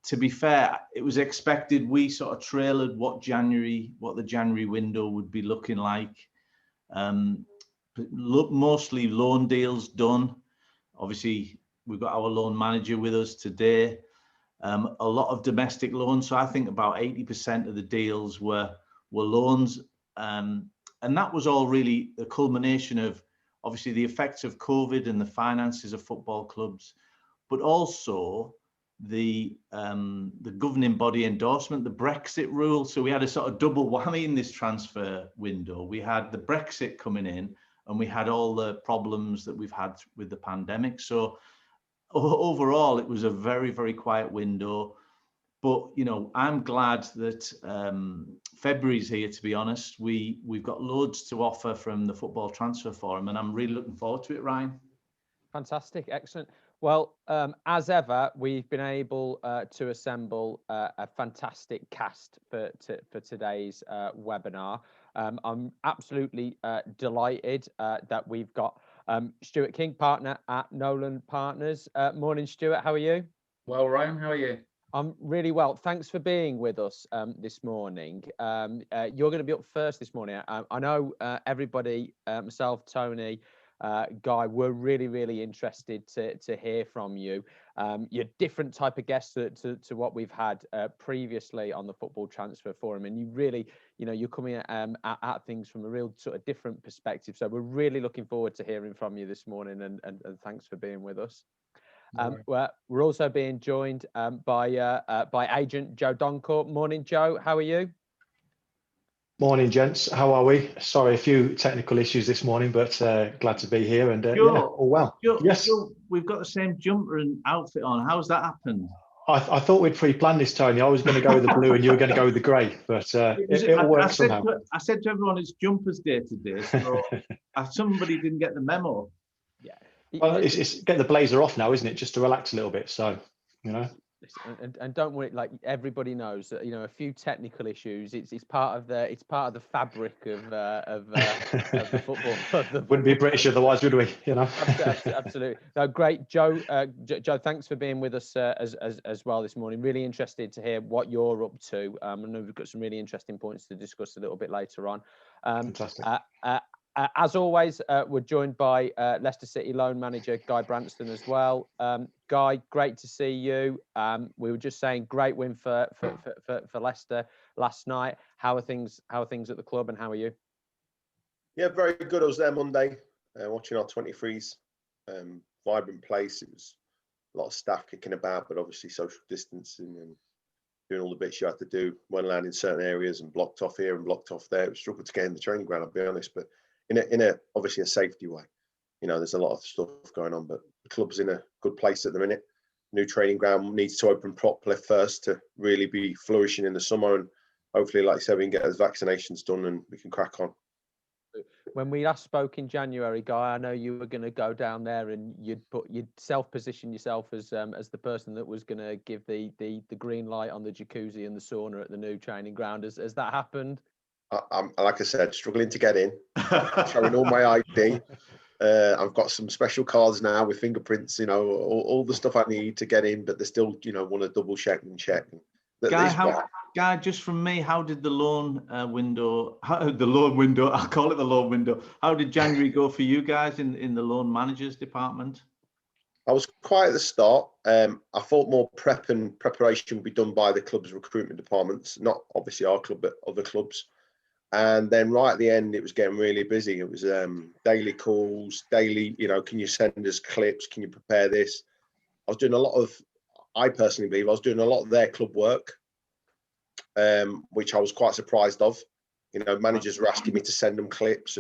to be fair, it was expected. We sort of trailered what the January window would be looking like. Mostly loan deals done. Obviously, we've got our loan manager with us today. A lot of domestic loans. So I think about 80% of the deals were loans. And that was all really the culmination of obviously the effects of COVID and the finances of football clubs, but also the governing body endorsement, the Brexit rule. So we had a sort of double whammy in this transfer window. We had the Brexit coming in, and we had all the problems that we've had with the pandemic. So overall, it was a very, very quiet window. But, you know, I'm glad that February's here, to be honest. We've got loads to offer from the Football Transfer Forum, and I'm really looking forward to it, Ryan. Fantastic. Excellent. Well, as ever, we've been able to assemble a fantastic cast for today's webinar. I'm absolutely delighted that we've got Stewart King, partner at Nolan Partners. Morning, Stewart. How are you? Well, Ryan, how are you? I'm really well. Thanks for being with us this morning. You're going to be up first this morning. I know everybody, myself, Tony, Guy, we're really, really interested to hear from you. You're a different type of guest to what we've had previously on the Football Transfer Forum, and you really, you know, you're coming at things from a real sort of different perspective. So we're really looking forward to hearing from you this morning, and thanks for being with us. We're also being joined by agent Joe Donkor. Morning, Joe. How are you? Morning, gents. How are we? Sorry, a few technical issues this morning, but glad to be here. And Joe, yeah, all well. Yes, Joe, we've got the same jumper and outfit on. How's that happened? I thought we'd pre-planned this, Tony. I was going to go with the blue, and you were going to go with the grey, but it all worked somehow. I said to everyone, it's jumpers day today, so somebody didn't get the memo. Yeah. Well, it's get the blazer off now, isn't it? Just to relax a little bit. So, you know. And don't worry, like everybody knows that, you know, a few technical issues. It's part of the fabric of the football. Wouldn't be British otherwise, would we? You know. Absolutely. No, great, Joe. Joe, thanks for being with us as well this morning. Really interested to hear what you're up to. I know we've got some really interesting points to discuss a little bit later on. Fantastic. As always, we're joined by Leicester City loan manager Guy Branston as well. Guy, great to see you. We were just saying, great win for Leicester last night. How are things at the club, and how are you? Yeah, very good. I was there Monday, watching our 23s. Vibrant place. It was a lot of staff kicking about, but obviously social distancing and doing all the bits you had to do. Weren't allowed in certain areas and blocked off here and blocked off there. It was struggled to get in the training ground, I'll be honest, but in a obviously a safety way. You know, there's a lot of stuff going on, but the club's in a good place at the minute. New training ground needs to open properly first to really be flourishing in the summer, and hopefully, like I said, we can get those vaccinations done and we can crack on. When we last spoke in January, Guy, I know you were going to go down there and you'd self-position yourself as the person that was going to give the green light on the jacuzzi and the sauna at the new training ground. Has that happened? I'm, like I said, struggling to get in, showing all my ID. I've got some special cards now with fingerprints, you know, all the stuff I need to get in, but they still, you know, want to double check and check. Guy, just from me, how did the loan window, I'll call it the loan window. How did January go for you guys in the loan managers department? I was quiet at the start. I thought more preparation would be done by the club's recruitment departments, not obviously our club, but other clubs. And then right at the end, it was getting really busy. It was daily calls, daily, you know, can you send us clips? Can you prepare this? I was doing a lot of, I personally believe I was doing a lot of their club work, which I was quite surprised of. You know, managers were asking me to send them clips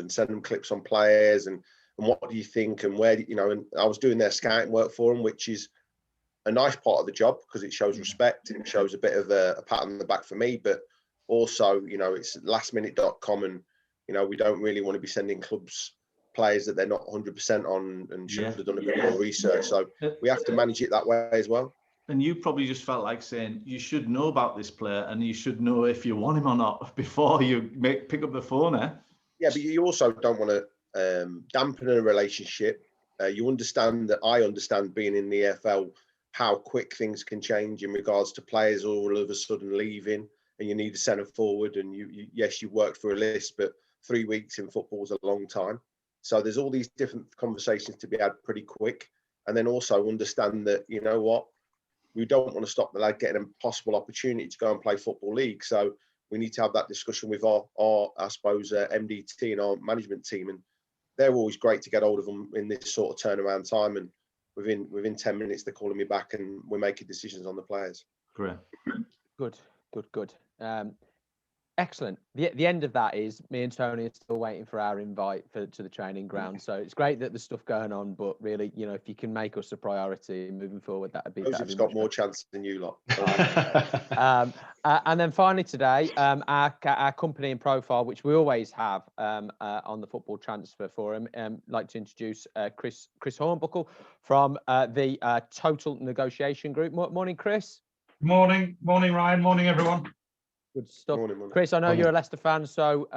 on players and what do you think and where, you know, and I was doing their scouting work for them, which is a nice part of the job because it shows respect and it shows a bit of a pat on the back for me, but also, you know, it's lastminute.com and, you know, we don't really want to be sending clubs players that they're not 100% on and should have done a bit more research. So we have to manage it that way as well. And you probably just felt like saying you should know about this player and you should know if you want him or not before you pick up the phone, eh? Yeah, but you also don't want to dampen a relationship. You understand that I understand being in the EFL, how quick things can change in regards to players all of a sudden leaving, and you need a centre forward, and yes, you worked for a list, but 3 weeks in football is a long time. So there's all these different conversations to be had pretty quick, and then also understand that, you know what, we don't want to stop the lad getting a possible opportunity to go and play football league. So we need to have that discussion with our I suppose, MDT and our management team, and they're always great to get hold of them in this sort of turnaround time. And within 10 minutes, they're calling me back, and we're making decisions on the players. Correct. Good. Excellent. The end of that is me and Tony are still waiting for our invite to the training ground. So it's great that there's stuff going on, but really, you know, if you can make us a priority moving forward, that'd be. Joseph's got more chance than you lot. And then finally today, our company and profile, which we always have on the Football Transfer Forum, like to introduce Chris Hornbuckle from the Total Negotiation Group. Morning, Chris. Morning, Ryan. Morning, everyone. Good stuff. Morning. Chris, I know you're a Leicester fan, so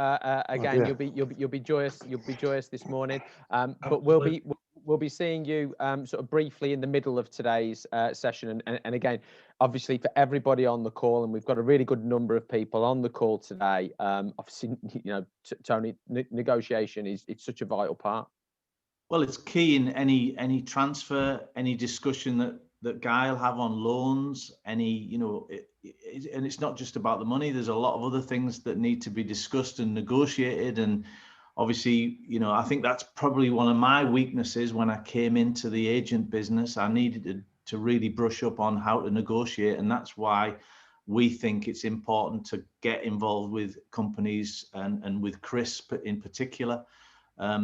again, yeah. you'll be joyous. You'll be joyous this morning. But we'll be seeing you sort of briefly in the middle of today's session, and again, obviously for everybody on the call, and we've got a really good number of people on the call today. Obviously, you know, Tony, negotiation it's such a vital part. Well, it's key in any transfer, any discussion that Guy will have on loans, any, you know, and it's not just about the money. There's a lot of other things that need to be discussed and negotiated. And obviously, you know, I think that's probably one of my weaknesses when I came into the agent business. I needed to really brush up on how to negotiate. And that's why we think it's important to get involved with companies and with Chris in particular.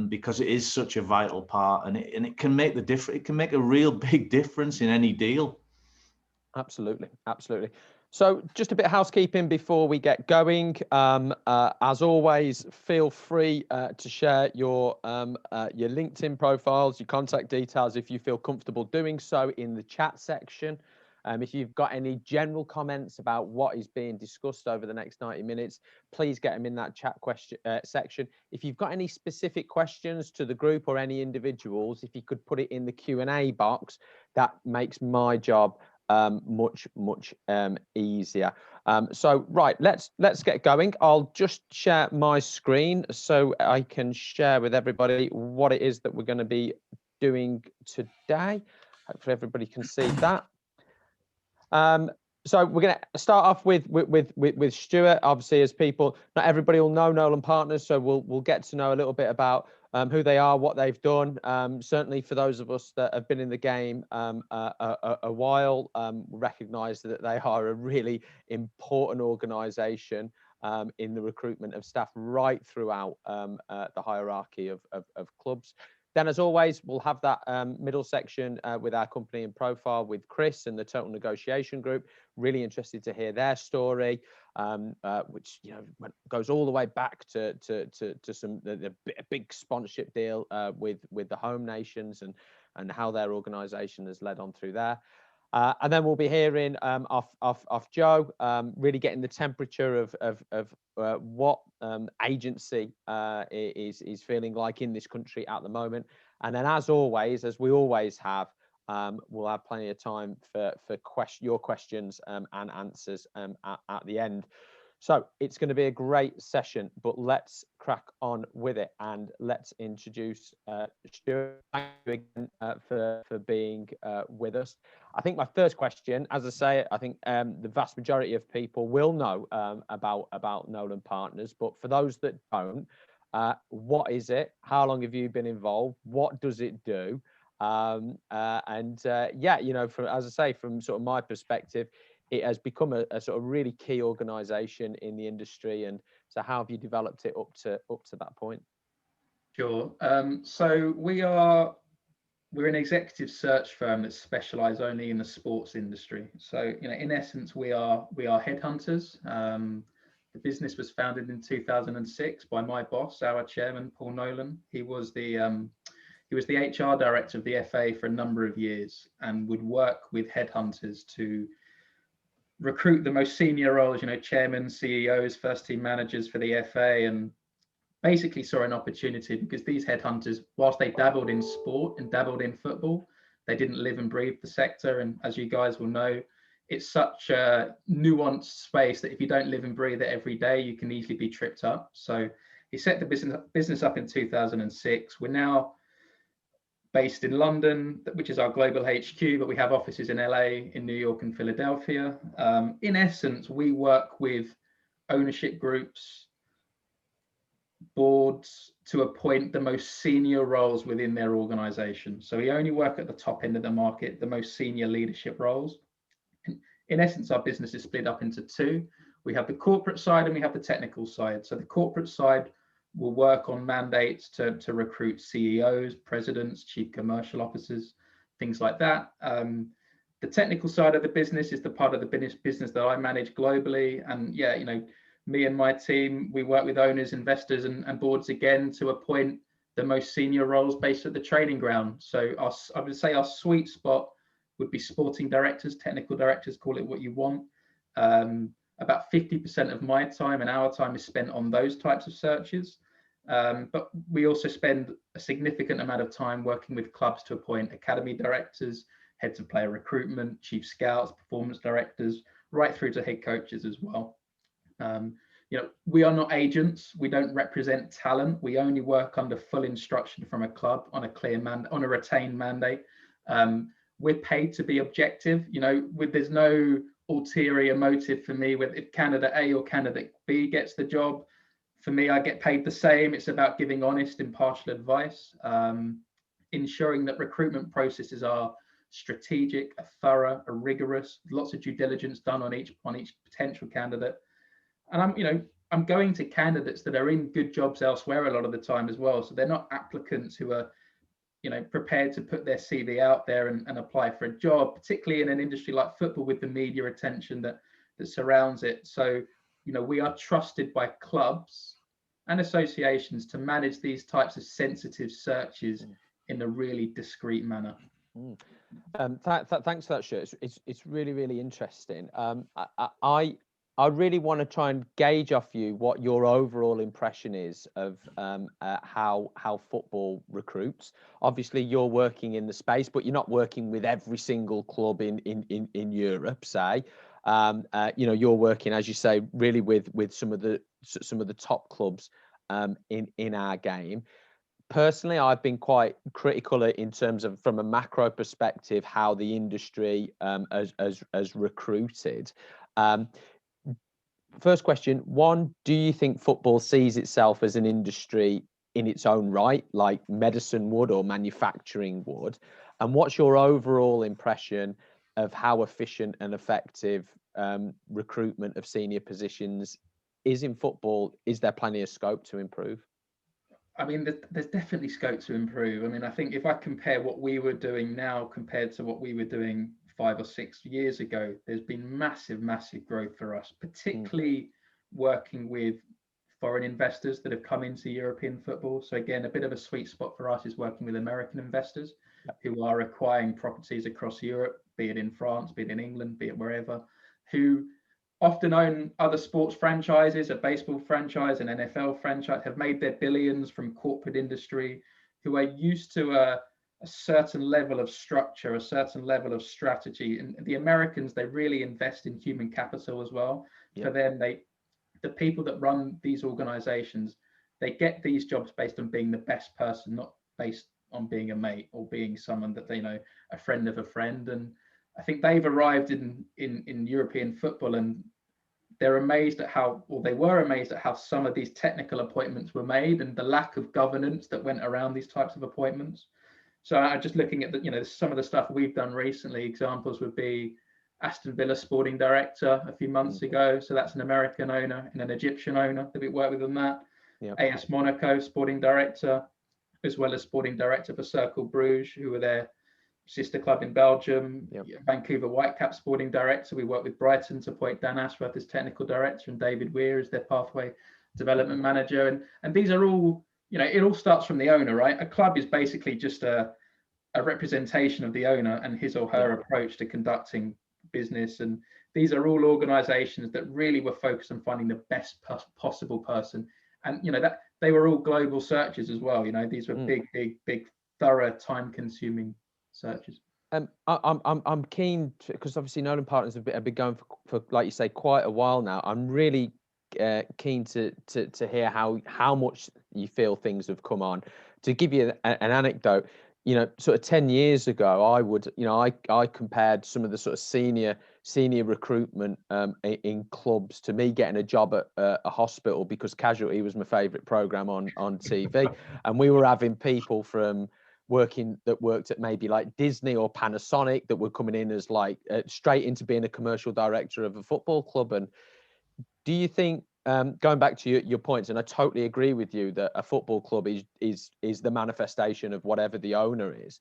Because it is such a vital part, and it can make the difference. It can make a real big difference in any deal. Absolutely. So just a bit of housekeeping before we get going. As always, feel free to share your LinkedIn profiles, your contact details, if you feel comfortable doing so, in the chat section. If you've got any general comments about what is being discussed over the next 90 minutes, please get them in that chat section. If you've got any specific questions to the group or any individuals, if you could put it in the Q&A box, that makes my job much easier. So right, let's get going. I'll just share my screen so I can share with everybody what it is that we're going to be doing today. Hopefully everybody can see that. So we're going to start off with Stewart. Obviously, as people, not everybody will know Nolan Partners, so we'll get to know a little bit about who they are, what they've done. Certainly for those of us that have been in the game a while, recognise that they are a really important organisation in the recruitment of staff right throughout the hierarchy of clubs. Then, as always, we'll have that middle section with our company and profile with Chris and the Total Negotiation Group. Really interested to hear their story, which, you know, goes all the way back to some a big sponsorship deal with the home nations and how their organisation has led on through there. And then we'll be hearing off Joe, really getting the temperature of what agency is feeling like in this country at the moment. And then, as always, as we always have, we'll have plenty of time for your questions and answers at the end. So it's going to be a great session, but let's crack on with it, and let's introduce Stewart. Thank you again for being with us. I think my first question, as I say, I think the vast majority of people will know about Nolan Partners, but for those that don't, what is it? How long have you been involved? What does it do? Yeah, you know, as I say, from sort of my perspective, it has become a sort of really key organisation in the industry. And so, how have you developed it up to that point? Sure. So we're an executive search firm that specialise only in the sports industry. So, you know, in essence, we are headhunters. The business was founded in 2006 by my boss, our chairman, Paul Nolan. He was the HR director of the FA for a number of years and would work with headhunters to recruit the most senior roles, you know, chairmen, CEOs, first team managers for the FA, and basically saw an opportunity because these headhunters, whilst they dabbled in sport and dabbled in football, they didn't live and breathe the sector. And as you guys will know, it's such a nuanced space that if you don't live and breathe it every day, you can easily be tripped up. So he set the business up in 2006. We're now based in London, which is our global HQ, but we have offices in LA, in New York and Philadelphia. In essence, we work with ownership groups, boards to appoint the most senior roles within their organization. So we only work at the top end of the market, the most senior leadership roles. In essence, our business is split up into two. We have the corporate side and we have the technical side. So the corporate side will work on mandates to recruit CEOs, presidents, chief commercial officers, things like that. The technical side of the business is the part of the business that I manage globally. And yeah, you know, me and my team, we work with owners, investors and boards again to appoint the most senior roles based at the training ground. So I would say our sweet spot would be sporting directors, technical directors, call it what you want. About 50% of my time and our time is spent on those types of searches. But we also spend a significant amount of time working with clubs to appoint academy directors, heads of player recruitment, chief scouts, performance directors, right through to head coaches as well. You know, we are not agents. We don't represent talent. We only work under full instruction from a club on a clear on a retained mandate. We're paid to be objective. You know, there's no ulterior motive for me with if candidate A or candidate B gets the job. For me, I get paid the same. It's about giving honest, impartial advice, ensuring that recruitment processes are strategic, thorough, rigorous, lots of due diligence done on each potential candidate. And I'm going to candidates that are in good jobs elsewhere a lot of the time as well. So they're not applicants who are, you know, prepared to put their CV out there and apply for a job, particularly in an industry like football with the media attention that surrounds it. So, you know, we are trusted by clubs and associations to manage these types of sensitive searches in a really discreet manner. Thanks for that, Stuart. It's really, really interesting. I really want to try and gauge off you what your overall impression is of how football recruits. Obviously, you're working in the space, but you're not working with every single club in Europe, say. You know, you're working, as you say, really with some of the top clubs in our game. Personally, I've been quite critical in terms of, from a macro perspective, how the industry has recruited. First question, one, do you think football sees itself as an industry in its own right, like medicine would or manufacturing would? And what's your overall impression of how efficient and effective recruitment of senior positions is in football? Is there plenty of scope to improve? I mean, there's definitely scope to improve. I mean, I think if I compare what we were doing now compared to what we were doing 5 or 6 years ago, there's been massive growth for us, particularly working with foreign investors that have come into European football. So again, a bit of a sweet spot for us is working with American investors who are acquiring properties across Europe, be it in France, be it in England, be it wherever, who often own other sports franchises, a baseball franchise, an NFL franchise, have made their billions from corporate industry, who are used to a certain level of structure, a certain level of strategy. And the Americans, they really invest in human capital as well. Yeah. For them, the people that run these organizations, they get these jobs based on being the best person, not based on being a mate or being someone that they know, a friend of a friend. And I think they've arrived in European football, and they're amazed at they were amazed at how some of these technical appointments were made and the lack of governance that went around these types of appointments. So I'm just looking at some of the stuff we've done recently. Examples would be Aston Villa sporting director a few months ago. So that's an American owner and an Egyptian owner that we work with on that. Yep. AS Monaco sporting director, as well as sporting director for Cercle Bruges, who were their sister club in Belgium. Yep. Vancouver Whitecaps sporting director. We work with Brighton to appoint Dan Ashworth as technical director and David Weir as their pathway development manager. And these are all, it all starts from the owner, right? A club is basically just a representation of the owner and his or her approach to conducting business. And these are all organizations that really were focused on finding the best possible person. And, that they were all global searches as well. These were big, thorough, time-consuming searches. I'm keen because obviously Nolan Partners have been going for like you say quite a while now. I'm really keen to hear how much you feel things have come on. To give you an anecdote, sort of 10 years ago, I compared some of the sort of senior recruitment in clubs to me getting a job at a hospital, because Casualty was my favourite programme on TV, and we were having people from that worked at maybe like Disney or Panasonic that were coming in as like straight into being a commercial director of a football club. And do you think, going back to your points, and I totally agree with you that a football club is the manifestation of whatever the owner is.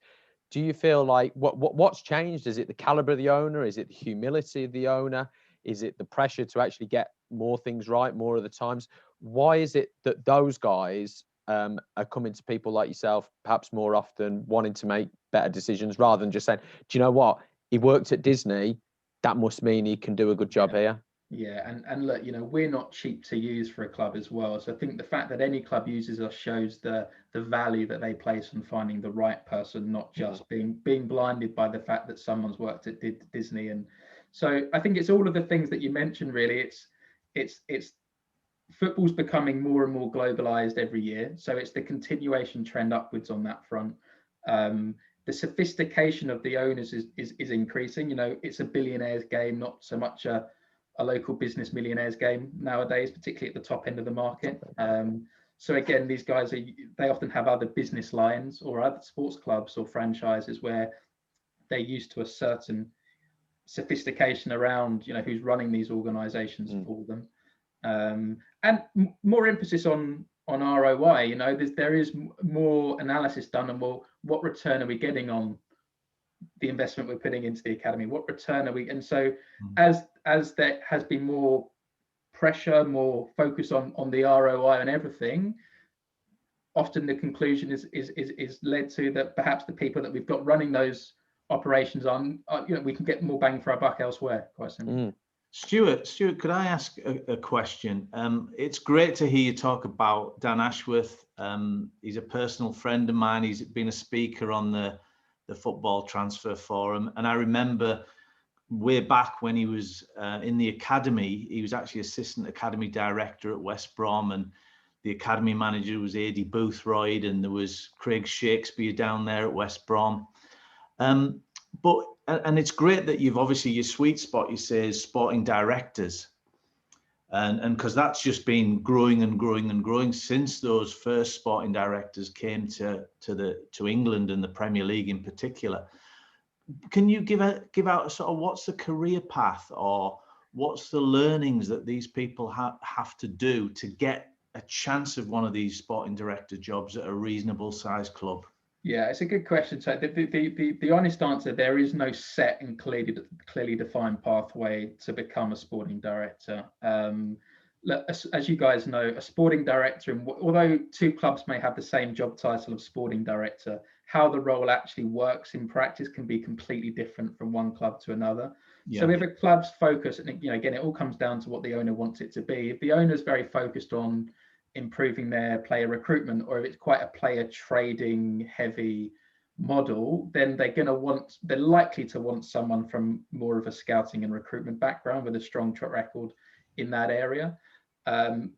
Do you feel like what's changed? Is it the caliber of the owner? Is it the humility of the owner? Is it the pressure to actually get more things right more of the times? Why is it that those guys are coming to people like yourself perhaps more often, wanting to make better decisions rather than just saying, do you know what, he worked at Disney, that must mean he can do a good job here? Yeah, and look, we're not cheap to use for a club as well. So I think the fact that any club uses us shows the value that they place on finding the right person, not just being blinded by the fact that someone's worked at Disney. And so I think it's all of the things that you mentioned, really. It's football's becoming more and more globalized every year. So it's the continuation trend upwards on that front. The sophistication of the owners is increasing. It's a billionaire's game, not so much a local business millionaires game nowadays, particularly at the top end of the market. So again, these guys they often have other business lines or other sports clubs or franchises where they're used to a certain sophistication around who's running these organizations for them, and more emphasis on ROI. There is more analysis done, and what return are we getting on the investment we're putting into the academy? What return are we? And so as there has been more pressure, more focus on the ROI and everything, often the conclusion is led to that perhaps the people that we've got running those operations we can get more bang for our buck elsewhere, quite simply. Stewart, could I ask a question? It's great to hear you talk about Dan Ashworth. He's a personal friend of mine. He's been a speaker on the Football Transfer Forum, and I remember way back when he was in the academy, he was actually assistant academy director at West Brom, and the academy manager was Adi Boothroyd, and there was Craig Shakespeare down there at West Brom. And it's great that you've obviously, your sweet spot, you say, is sporting directors, and because that's just been growing and growing and growing since those first sporting directors came to England and the Premier League in particular. Can you give out a sort of what's the career path, or what's the learnings that these people have to do to get a chance of one of these sporting director jobs at a reasonable sized club? Yeah, it's a good question. So the honest answer, there is no set and clearly defined pathway to become a sporting director. As you guys know, a sporting director, although two clubs may have the same job title of sporting director, how the role actually works in practice can be completely different from one club to another. Yeah. So if a club's focus, and again, it all comes down to what the owner wants it to be. If the owner's very focused on improving their player recruitment, or if it's quite a player trading heavy model, then they're likely to want someone from more of a scouting and recruitment background with a strong track record in that area.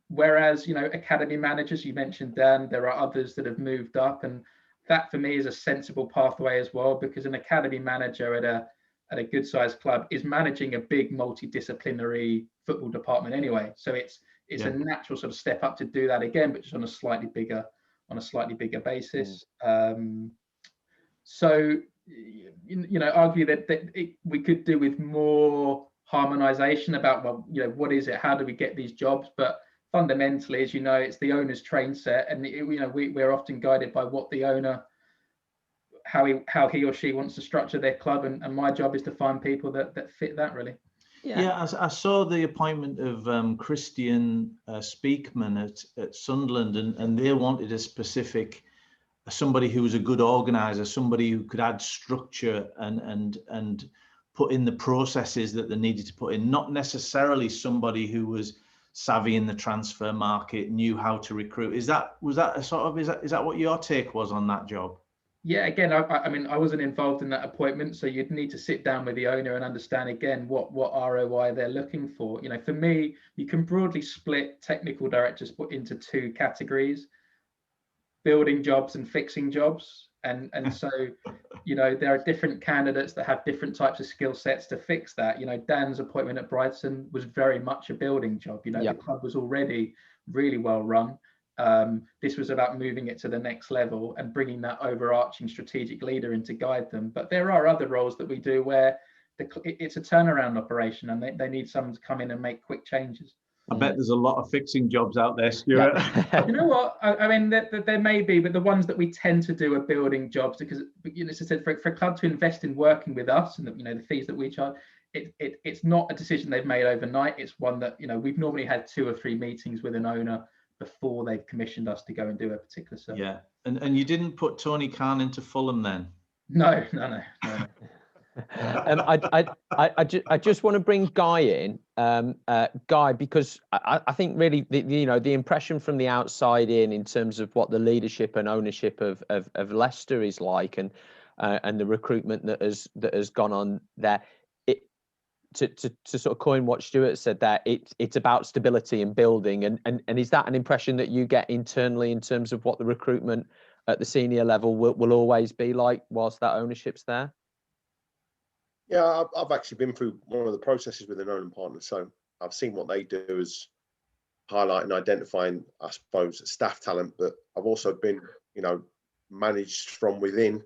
Whereas, academy managers, you mentioned Dan, there are others that have moved up, and that for me is a sensible pathway as well, because an academy manager at a good sized club is managing a big multidisciplinary football department anyway. So it's a natural sort of step up to do that again, but just on a slightly bigger basis. So argue that we could do with more harmonization about, well, what is it? How do we get these jobs? But fundamentally, as you know, it's the owner's train set, and we're often guided by what the owner, how he or she wants to structure their club, and my job is to find people that fit that, really. Yeah, I saw the appointment of Christian Speakman at Sunderland, and they wanted a specific, somebody who was a good organizer, somebody who could add structure and put in the processes that they needed to put in, not necessarily somebody who was savvy in the transfer market, knew how to recruit. Is that what your take was on that job? Yeah, again, I mean, I wasn't involved in that appointment, so you'd need to sit down with the owner and understand again what ROI they're looking for. You know, for me, you can broadly split technical directors into two categories: building jobs and fixing jobs. And so, you know, there are different candidates that have different types of skill sets to fix that. You know, Dan's appointment at Branston was very much a building job. You know, the club was already really well run. This was about moving it to the next level and bringing that overarching strategic leader in to guide them. But there are other roles that we do where it's a turnaround operation, and they need someone to come in and make quick changes. I bet there's a lot of fixing jobs out there, Stuart. Yeah. You know what? I mean, there may be, but the ones that we tend to do are building jobs, because, you know, as I said, for a club to invest in working with us and you know, the fees that we charge, it's not a decision they've made overnight. It's one that, you know, we've normally had 2 or 3 meetings with an owner before they've commissioned us to go and do a particular service. Yeah, and you didn't put Tony Khan into Fulham then? No. I just want to bring Guy in, Guy, because I think really the impression from the outside in terms of what the leadership and ownership of Leicester is like, and the recruitment that has gone on there. To sort of coin what Stewart said there, it's about stability and building, and is that an impression that you get internally in terms of what the recruitment at the senior level will always be like whilst that ownership's there? Yeah, I've actually been through one of the processes with an owner partner, so I've seen what they do as highlighting and identifying, I suppose, staff talent, but I've also been, you know, managed from within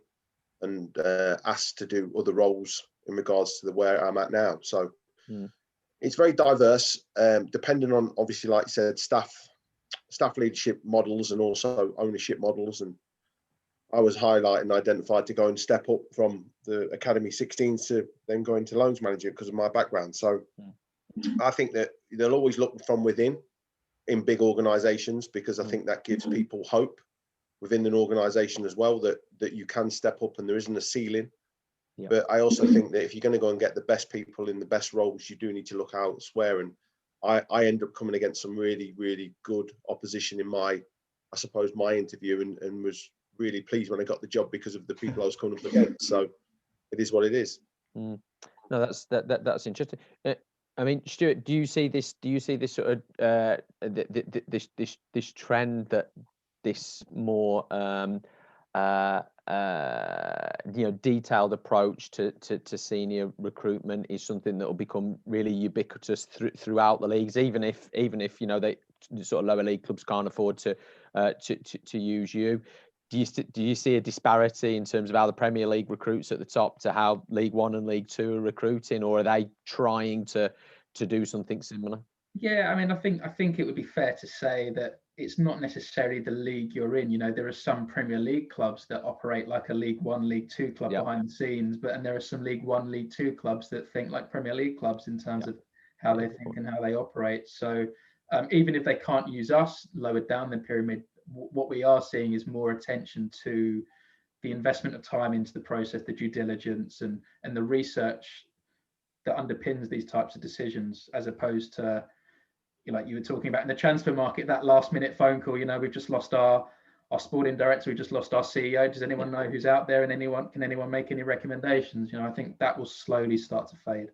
and asked to do other roles in regards to where I'm at now. So it's very diverse, depending on, obviously, like you said, staff leadership models and also ownership models. And I was highlighted and identified to go and step up from the Academy 16s to then go into loans manager because of my background. So I think that they'll always look from within in big organisations, because I think that gives people hope within an organisation as well, that you can step up and there isn't a ceiling. Yeah. But I also think that if you're going to go and get the best people in the best roles, you do need to look elsewhere. And I end up coming against some really, really good opposition in my interview, and was really pleased when I got the job because of the people I was coming up against. So it is what it is. No, that's interesting. I mean, Stewart, do you see this sort of this trend that this more detailed approach to senior recruitment is something that will become really ubiquitous throughout the leagues, even if you know the sort of lower league clubs can't afford to use you? Do you see a disparity in terms of how the Premier League recruits at the top to how League One and League Two are recruiting, or are they trying to do something similar? Yeah, I mean, I think it would be fair to say that it's not necessarily the league you're in. You know, there are some Premier League clubs that operate like a League One, League Two club behind the scenes, and there are some League One, League Two clubs that think like Premier League clubs in terms of how they think and how they operate. So even if they can't use us lower down the pyramid, what we are seeing is more attention to the investment of time into the process, the due diligence, and the research that underpins these types of decisions, as opposed to, you know, like you were talking about in the transfer market, that last minute phone call. You know, we've just lost our sporting director, we just lost our CEO. Does anyone know who's out there, and can anyone make any recommendations? You know, I think that will slowly start to fade.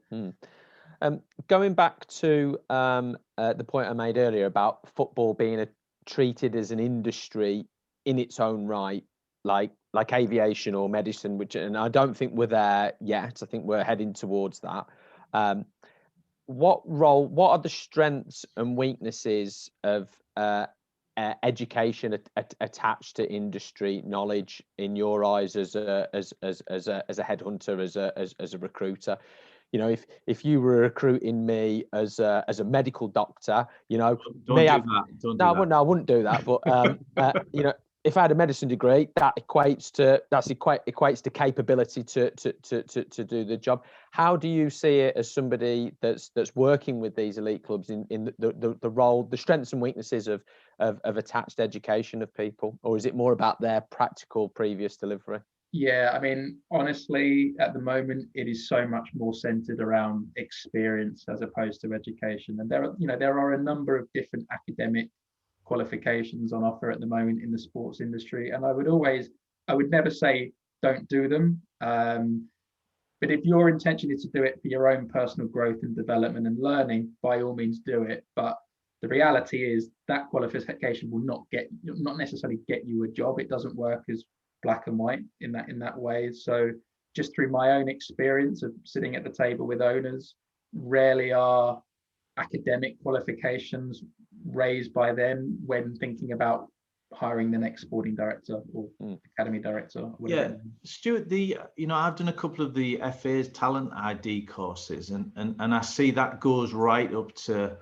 Going back to the point I made earlier about football being treated as an industry in its own right, like aviation or medicine, and I don't think we're there yet. I think we're heading towards that. What are the strengths and weaknesses of education attached to industry knowledge in your eyes as a headhunter, as a recruiter? You know, if you were recruiting me as a medical doctor, you know, I wouldn't do that. But you know, if I had a medicine degree, that equates to capability to do the job. How do you see it as somebody that's working with these elite clubs in the role, the strengths and weaknesses of attached education of people, or is it more about their practical previous delivery? Yeah, I mean, honestly, at the moment, it is so much more centered around experience as opposed to education. And there are a number of different academic qualifications on offer at the moment in the sports industry. And I would always I would never say don't do them. But if your intention is to do it for your own personal growth and development and learning, by all means do it. But the reality is that qualification will not necessarily get you a job. It doesn't work as black and white in that way. So just through my own experience of sitting at the table with owners, rarely are academic qualifications raised by them when thinking about hiring the next sporting director or academy director. Yeah, Stewart, I've done a couple of the FA's talent ID courses, and I see that goes right up to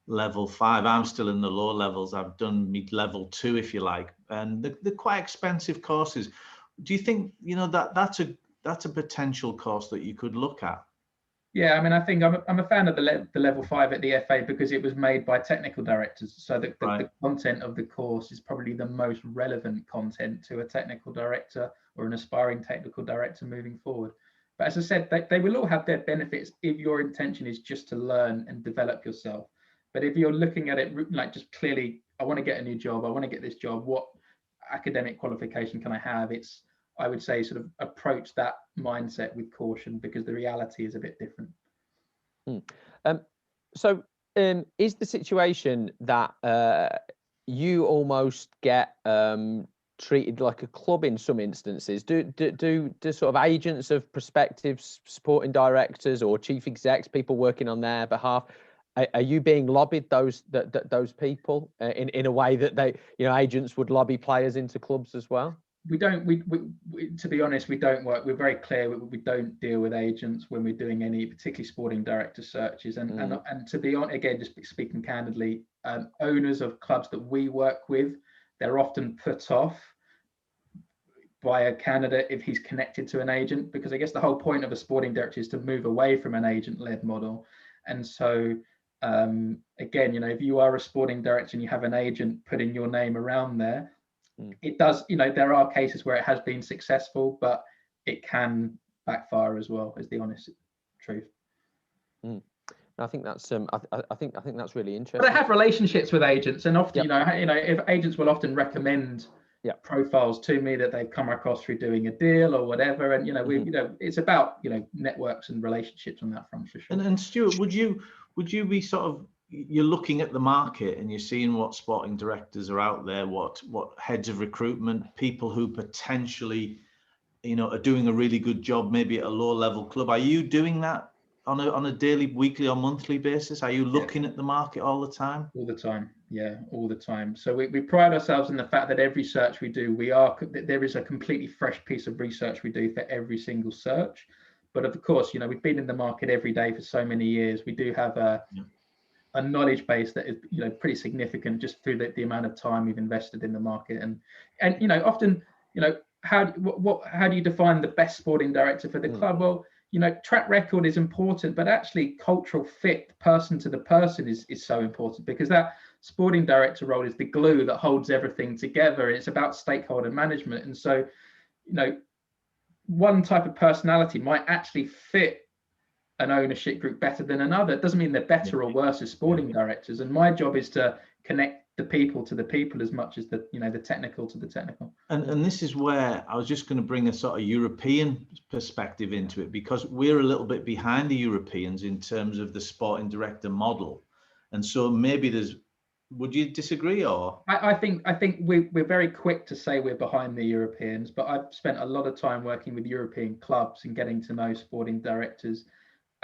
level 5. I'm still in the lower levels. I've done level 2, if you like, and they're quite expensive courses. Do you think that's a potential course that you could look at? Yeah, I mean, I think I'm a fan of the level 5 at the FA because it was made by technical directors. So the content of the course is probably the most relevant content to a technical director or an aspiring technical director moving forward. But as I said, they will all have their benefits if your intention is just to learn and develop yourself. But if you're looking at it like just clearly, I want to get a new job, I want to get this job, what academic qualification can I have? I would say sort of approach that mindset with caution because the reality is a bit different. So is the situation that you almost get treated like a club in some instances? Do sort of agents of prospective sporting directors or chief execs, people working on their behalf, are you being lobbied those people in a way that agents would lobby players into clubs as well? We don't. We to be honest, we don't work. We're very clear. We don't deal with agents when we're doing any, particularly sporting director searches. And to be honest, again, just speaking candidly, owners of clubs that we work with, they're often put off by a candidate if he's connected to an agent, because I guess the whole point of a sporting director is to move away from an agent-led model. And so, again, if you are a sporting director and you have an agent putting your name around there, it does, there are cases where it has been successful, but it can backfire as well, is the honest truth. I think that's I think that's really interesting. But I have relationships with agents, and often, if agents will often recommend profiles to me that they've come across through doing a deal or whatever, and it's about networks and relationships on that front for sure. And Stewart, would you be sort of, you're looking at the market and you're seeing what sporting directors are out there, what heads of recruitment, people who potentially, are doing a really good job, maybe at a low level club. Are you doing that on a daily, weekly or monthly basis? Are you looking at the market all the time? All the time. Yeah, all the time. So we pride ourselves in the fact that every search we do, there is a completely fresh piece of research we do for every single search. But of course, we've been in the market every day for so many years. We do have a knowledge base that is pretty significant just through the amount of time we've invested in the market, and often how do you define the best sporting director for the club? Well, track record is important, but actually cultural fit, person to the person is so important, because that sporting director role is the glue that holds everything together, and it's about stakeholder management. And so one type of personality might actually fit an ownership group better than another. It doesn't mean they're better or worse as sporting directors. And my job is to connect the people to the people as much as the technical to the technical. And this is where I was just going to bring a sort of European perspective into it, because we're a little bit behind the Europeans in terms of the sporting director model. And so maybe would you disagree? Or I think we're very quick to say we're behind the Europeans, but I've spent a lot of time working with European clubs and getting to know sporting directors.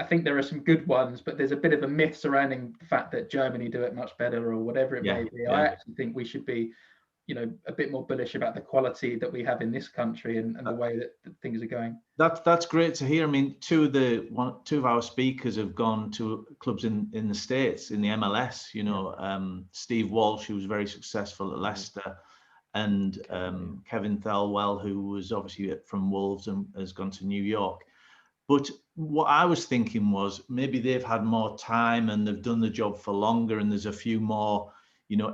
I think there are some good ones, but there's a bit of a myth surrounding the fact that Germany do it much better or whatever it may be. I actually think we should be, a bit more bullish about the quality that we have in this country and the way that things are going. That's great to hear. I mean, two of our speakers have gone to clubs in the States, in the MLS. Steve Walsh, who was very successful at Leicester, and Kevin Thelwell, who was obviously from Wolves and has gone to New York. But what I was thinking was maybe they've had more time and they've done the job for longer, and there's a few more,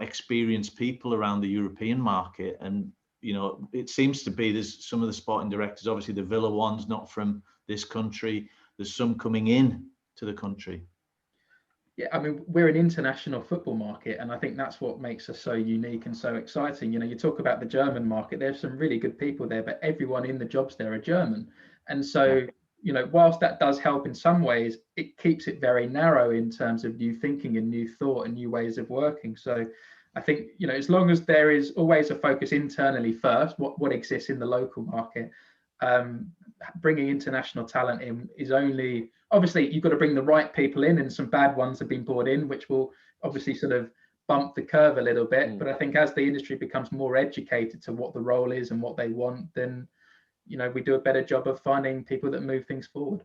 experienced people around the European market. And, it seems to be there's some of the sporting directors, obviously the Villa one's not from this country. There's some coming in to the country. Yeah, I mean, we're an international football market, and I think that's what makes us so unique and so exciting. You know, you talk about the German market, there's some really good people there, but everyone in the jobs there are German. And so, you know, whilst that does help in some ways, it keeps it very narrow in terms of new thinking and new thought and new ways of working. So I think, you know, as long as there is always a focus internally first, what exists in the local market, bringing international talent in is only, obviously you've got to bring the right people in, and some bad ones have been brought in, which will obviously sort of bump the curve a little bit. But I think as the industry becomes more educated to what the role is and what they want, then, you know, we do a better job of finding people that move things forward.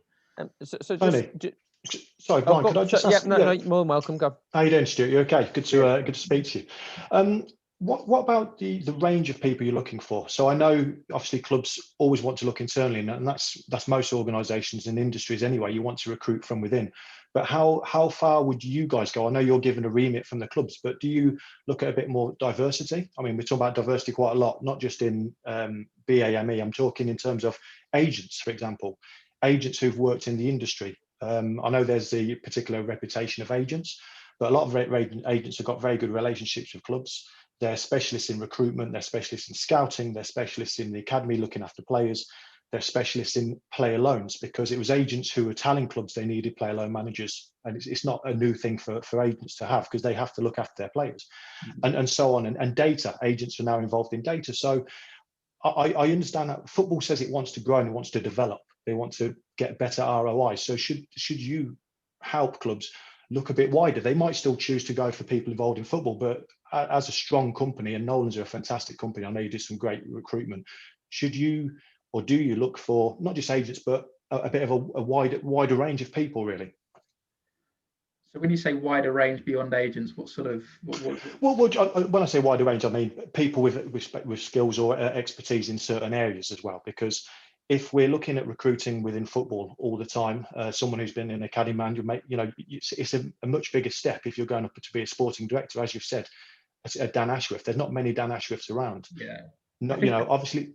So Tony, sorry, Brian, could I just ask? No, more than welcome. Go. How you doing, Stuart? You okay? Good to speak to you. What about the range of people you're looking for? So I know obviously clubs always want to look internally, and that's most organisations and industries anyway. You want to recruit from within, but how far would you guys go? I know you're given a remit from the clubs, but do you look at a bit more diversity? I mean, we're talking about diversity quite a lot, not just in BAME. I'm talking in terms of agents, for example, agents who've worked in the industry. I know there's the particular reputation of agents, but a lot of agents have got very good relationships with clubs. They're specialists in recruitment, they're specialists in scouting, they're specialists in the academy looking after players, they're specialists in player loans, because it was agents who were telling clubs they needed player loan managers. And it's not a new thing for agents to have, because they have to look after their players and so on. And data, agents are now involved in data. So I understand that football says it wants to grow and it wants to develop. They want to get better ROI. So should you help clubs look a bit wider? They might still choose to go for people involved in football, but as a strong company, and Nolan's are a fantastic company, I know you did some great recruitment, should you, or do you look for not just agents, but a bit of a wider range of people, really? So when you say wider range beyond agents, what sort of... Well, when I say wider range, I mean people with skills or expertise in certain areas as well, because if we're looking at recruiting within football all the time, someone who's been an academy manager, you know, it's a much bigger step if you're going up to be a sporting director, as you've said, a Dan Ashworth. There's not many Dan Ashworths around. Yeah. Not, you know, obviously.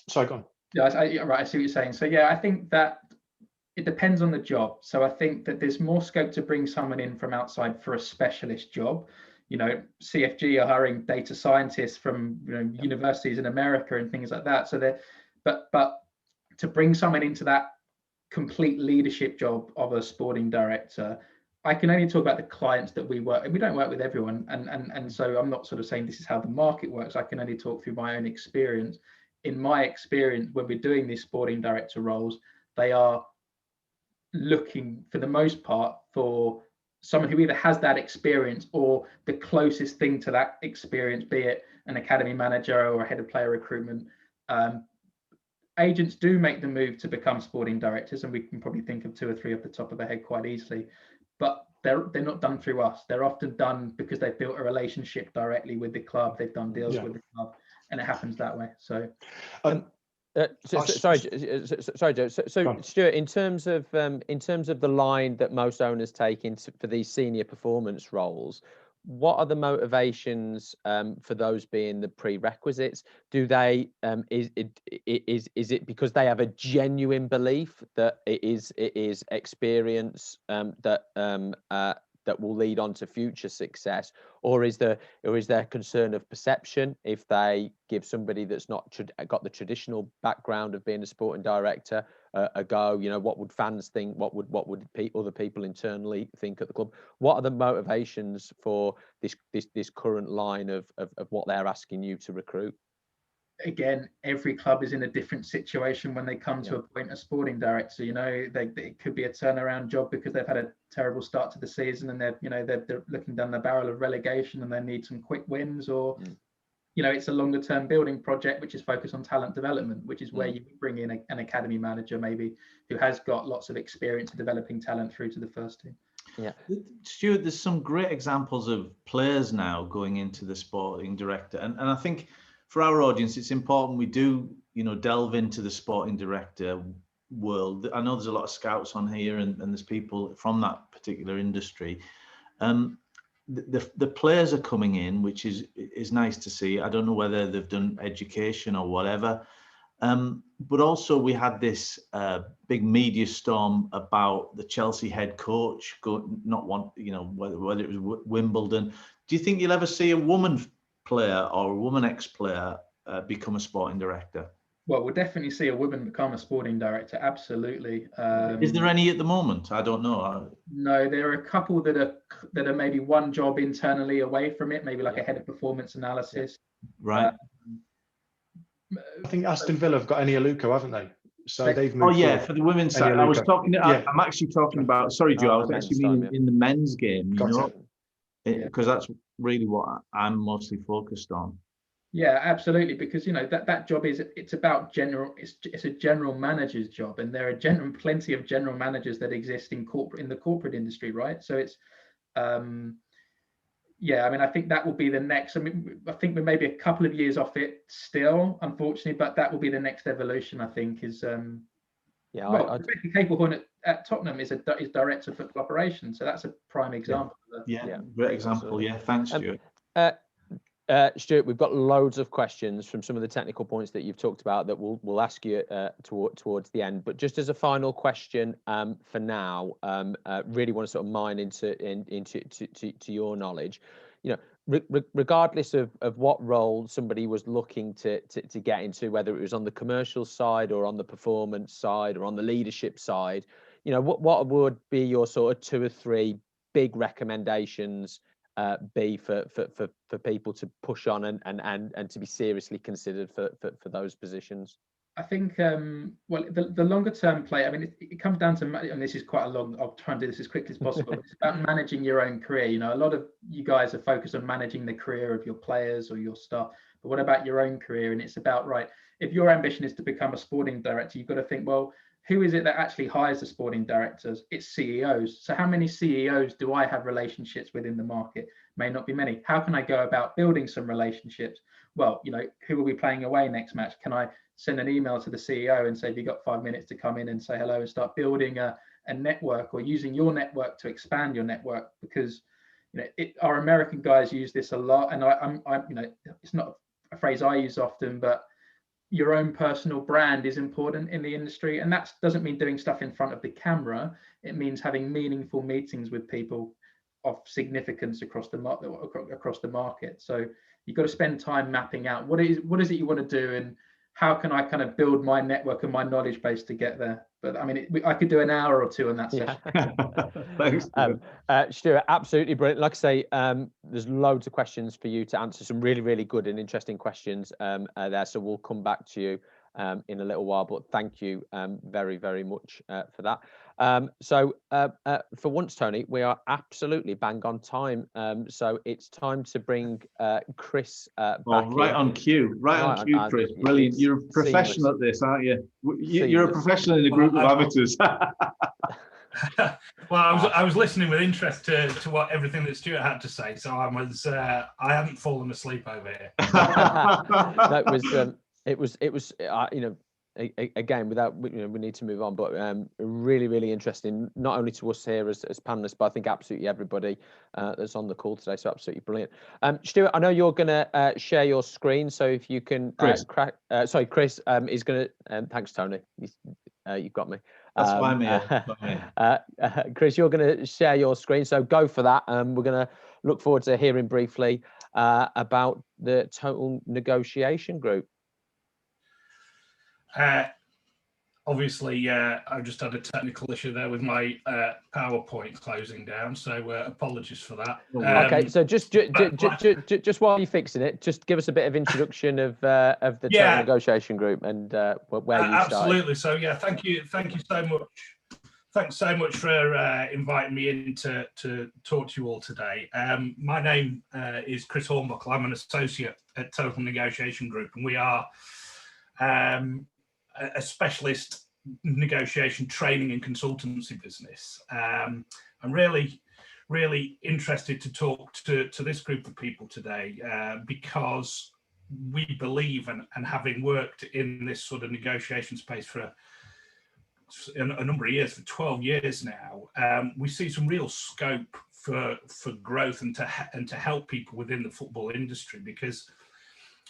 Sorry, go on. Yeah, right. I see what you're saying. So yeah, I think that it depends on the job. So I think that there's more scope to bring someone in from outside for a specialist job. You know, CFG are hiring data scientists from, you know, universities in America and things like that. So they're, but to bring someone into that complete leadership job of a sporting director, I can only talk about the clients that we work, and we don't work with everyone. And so I'm not sort of saying this is how the market works. I can only talk through my own experience. In my experience, when we're doing these sporting director roles, they are looking for the most part for someone who either has that experience or the closest thing to that experience, be it an academy manager or a head of player recruitment. Agents do make the move to become sporting directors, and we can probably think of 2 or 3 off the top of our head quite easily, but they're not done through us. They're often done because they've built a relationship directly with the club. They've done deals with the club, and it happens that way. So sorry, Joe. So Stuart, in terms of the line that most owners take for these senior performance roles, what are the motivations for those being the prerequisites? Do they is it because they have a genuine belief that it is experience that will lead on to future success, or is there concern of perception if they give somebody that's not got the traditional background of being a sporting director a go? You know, what would fans think? What would other people internally think at the club? What are the motivations for this current line of what they're asking you to recruit? Again, every club is in a different situation when they come to appoint a sporting director. You know, it could be a turnaround job because they've had a terrible start to the season and they're looking down the barrel of relegation and they need some quick wins, or you know, it's a longer term building project which is focused on talent development, which is where you bring in an academy manager maybe who has got lots of experience of developing talent through to the first team. Yeah, Stuart, there's some great examples of players now going into the sporting director, and I think for our audience, it's important we do, you know, delve into the sporting director world. I know there's a lot of scouts on here, and there's people from that particular industry. The players are coming in, which is nice to see. I don't know whether they've done education or whatever, But also we had this big media storm about the Chelsea head coach whether it was Wimbledon. Do you think you'll ever see a woman player or a woman ex-player become a sporting director? Well, we'll definitely see a woman become a sporting director. Absolutely. Is there any at the moment? I don't know. No, there are a couple that are maybe one job internally away from it, maybe like a head of performance analysis. Right. I think Aston Villa have got Eni Aluko, haven't they? So they've moved. Oh yeah, for the women's side. I was talking. Yeah. I'm actually talking about. Sorry, Joe. I was actually meaning in the men's game. Gotcha. Because that's really what I'm mostly focused on. Yeah, absolutely. Because that job it's about general. It's a general manager's job, and there are plenty of general managers that exist in the corporate industry, right? So it's. Yeah, I mean, I think that will be the next. I mean, I think we're maybe a couple of years off it still, unfortunately, but that will be the next evolution. I think is. Rebecca Capelhorn at Tottenham is director of football operations, so that's a prime example. Yeah, great example. Yeah, thanks, Stuart. Stuart, we've got loads of questions from some of the technical points that you've talked about that we'll ask you towards the end. But just as a final question for now, really want to sort of mine into your knowledge. Regardless of what role somebody was looking to get into, whether it was on the commercial side or on the performance side or on the leadership side, what would be your sort of 2 or 3 big recommendations be for people to push on and to be seriously considered for those positions? I think the longer term play, I mean, it comes down to, and this is quite a long, I'll try and do this as quickly as possible. It's about managing your own career. A lot of you guys are focused on managing the career of your players or your staff, but what about your own career? And it's about, right, if your ambition is to become a sporting director, you've got to think, well, who is it that actually hires the sporting directors? It's CEOs. So how many CEOs do I have relationships with in the market? May not be many. How can I go about building some relationships? Well, who are we playing away next match? Can I send an email to the CEO and say, have you got 5 minutes to come in and say hello and start building a network, or using your network to expand your network? Because our American guys use this a lot, and I'm it's not a phrase I use often, but your own personal brand is important in the industry, and that doesn't mean doing stuff in front of the camera. It means having meaningful meetings with people of significance across the market. So you've got to spend time mapping out what is it you want to do, and how can I kind of build my network and my knowledge base to get there. But I mean, I could do an hour or two on that session. Thanks. Stuart, absolutely brilliant. Like I say, there's loads of questions for you to answer, some really, really good and interesting questions there. So we'll come back to you in a little while, but thank you very, very much for that. So for once, Tony, we are absolutely bang on time. So it's time to bring Chris back right on cue, Chris. Brilliant. You're a professional at this, aren't you? You're a professional in a group of amateurs. Well, I was listening with interest to what everything that Stuart had to say, so I hadn't fallen asleep over here. It was again, without we need to move on, but really, really interesting, not only to us here as panelists, but I think absolutely everybody that's on the call today. So absolutely brilliant. Stuart, I know you're going to share your screen, so if you can, Chris is going to. Thanks, Tony. You've got me. That's fine, mate. Chris, you're going to share your screen, so go for that. We're going to look forward to hearing briefly about the Total Negotiation Group. Obviously, I just had a technical issue there with my PowerPoint closing down, so apologies for that. Okay, so just while you're fixing it, just give us a bit of introduction of the Total Negotiation Group and where you started. Absolutely. So yeah, thank you so much. Thanks so much for inviting me in to talk to you all today. My name is Chris Hornbuckle. I'm an associate at Total Negotiation Group, and we are a specialist negotiation training and consultancy business. I'm really, really interested to talk to this group of people today because we believe, and having worked in this sort of negotiation space for a number of years, for 12 years now, we see some real scope for growth and to help people within the football industry, because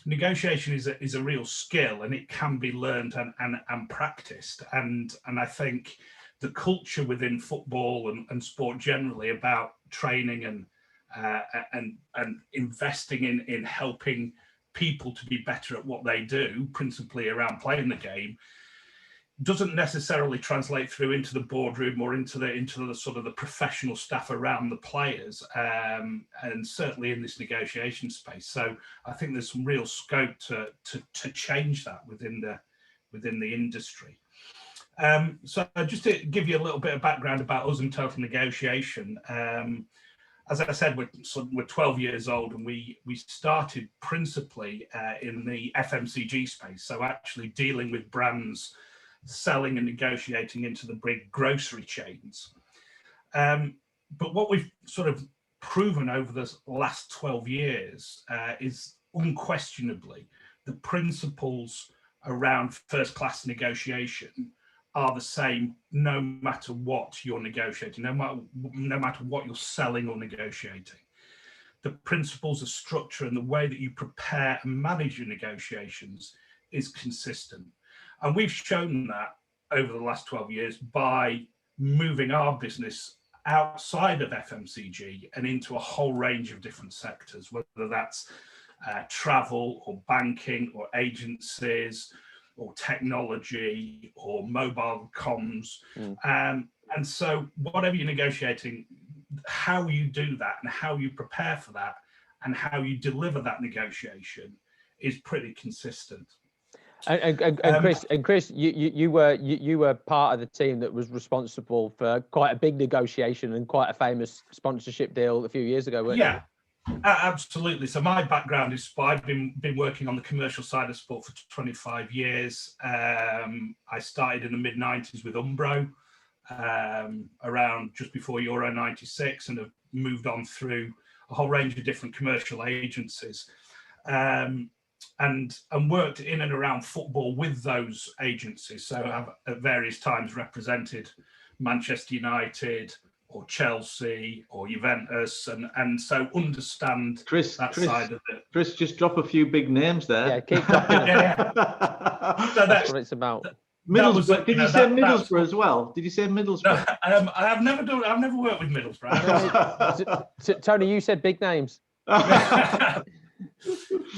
negotiation is a real skill, and it can be learned and practiced. And I think the culture within football and sport generally about training and investing in helping people to be better at what they do, principally around playing the game, doesn't necessarily translate through into the boardroom or into the sort of the professional staff around the players, and certainly in this negotiation space. So I think there's some real scope to change that within the industry. So just to give you a little bit of background about us and Total Negotiation. As I said, we're 12 years old, and we started principally in the FMCG space, so actually dealing with brands selling and negotiating into the big grocery chains. But what we've sort of proven over the last 12 years is unquestionably the principles around first-class negotiation are the same no matter what you're negotiating, no matter what you're selling or negotiating. The principles of structure and the way that you prepare and manage your negotiations is consistent. And we've shown that over the last 12 years by moving our business outside of FMCG and into a whole range of different sectors, whether that's travel or banking or agencies or technology or mobile comms. And so whatever you're negotiating, how you do that and how you prepare for that and how you deliver that negotiation is pretty consistent. And Chris, you were part of the team that was responsible for quite a big negotiation and quite a famous sponsorship deal a few years ago, weren't you? Absolutely. So my background is I've been working on the commercial side of sport for 25 years. I started in the mid-90s with Umbro, around just before Euro 96, and have moved on through a whole range of different commercial agencies. And worked in and around football with those agencies. So I've at various times represented Manchester United or Chelsea or Juventus, and so understand Chris, side of it. Chris, just drop a few big names there. Yeah, keep dropping them. So that's what it's about. Middlesbrough. Did you say Middlesbrough as well? Did you say Middlesbrough? No, I've never worked with Middlesbrough. Tony, you said big names.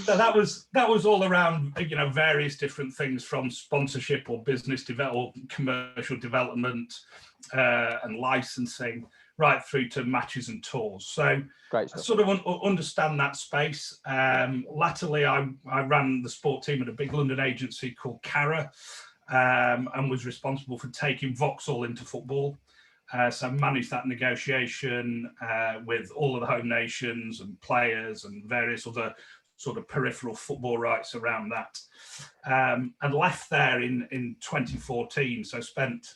So that was all around, various different things, from sponsorship or business development, or commercial development, and licensing, right through to matches and tours. So I sort of understand that space. Latterly, I ran the sport team at a big London agency called Cara, and was responsible for taking Vauxhall into football. So I managed that negotiation with all of the home nations and players and various other sort of peripheral football rights around that. And left there in 2014. So spent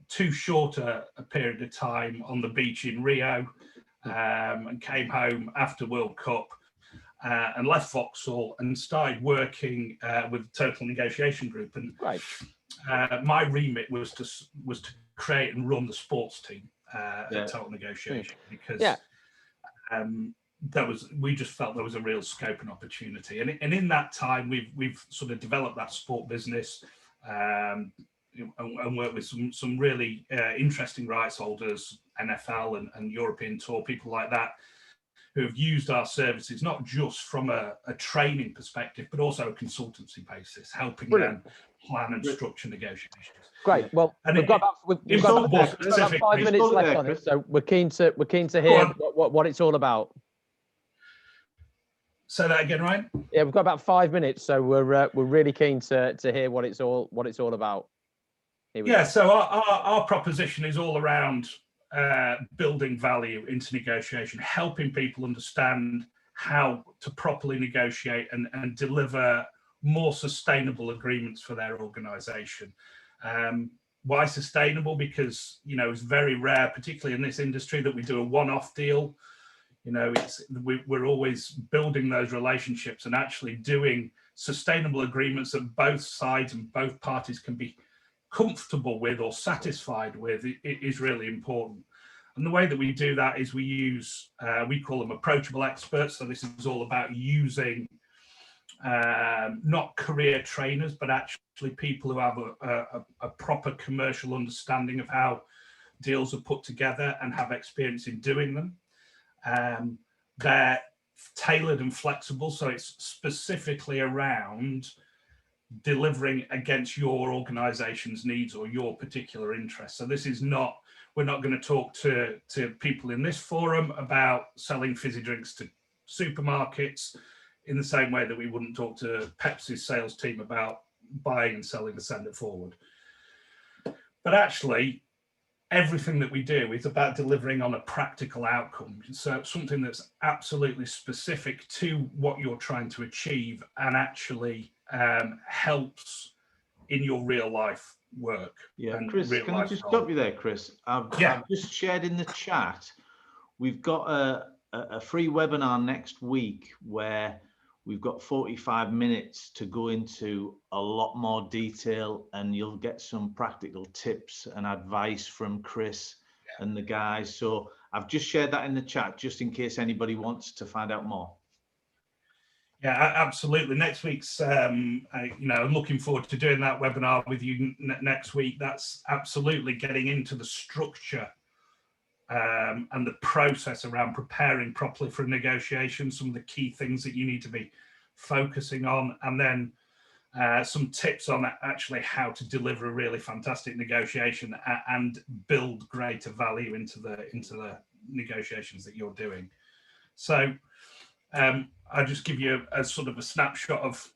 too short a period of time on the beach in Rio, and came home after World Cup, and left Vauxhall and started working with Total Negotiation Group. And my remit was to create and run the sports team at Total Negotiation, because we just felt there was a real scope and opportunity, and in that time we've sort of developed that sport business, and worked with some really interesting rights holders, NFL and European Tour, people like that, who have used our services not just from a training perspective, but also a consultancy basis, helping them plan and structure negotiations. Great. Well, we've got about 5 minutes left on it, so we're keen to hear what it's all about. Say that again, Ryan. Yeah, we've got about 5 minutes, so we're really keen to hear what it's all about. So our proposition is all around building value into negotiation, helping people understand how to properly negotiate and deliver more sustainable agreements for their organization. Why sustainable? Because it's very rare, particularly in this industry, that we do a one-off deal. We're always building those relationships and actually doing sustainable agreements that both sides and both parties can be comfortable with or satisfied with. It is really important. And the way that we do that is we use, we call them approachable experts. So this is all about using not career trainers, but actually people who have a proper commercial understanding of how deals are put together and have experience in doing them. They're tailored and flexible, so it's specifically around delivering against your organization's needs or your particular interests. So this is not, we're not going to talk to people in this forum about selling fizzy drinks to supermarkets in the same way that we wouldn't talk to Pepsi's sales team about buying and selling the Send It Forward. But actually, everything that we do is about delivering on a practical outcome. So something that's absolutely specific to what you're trying to achieve and actually helps in your real life work. Yeah, Chris, can I just stop you there, Chris? I've just shared in the chat, we've got a free webinar next week where we've got 45 minutes to go into a lot more detail, and you'll get some practical tips and advice from Chris and the guys. So I've just shared that in the chat just in case anybody wants to find out more. Yeah, absolutely. Next week's, I'm looking forward to doing that webinar with you next week. That's absolutely getting into the structure and the process around preparing properly for a negotiation, some of the key things that you need to be focusing on, and then some tips on actually how to deliver a really fantastic negotiation and build greater value into the negotiations that you're doing. So I'll just give you a sort of a snapshot of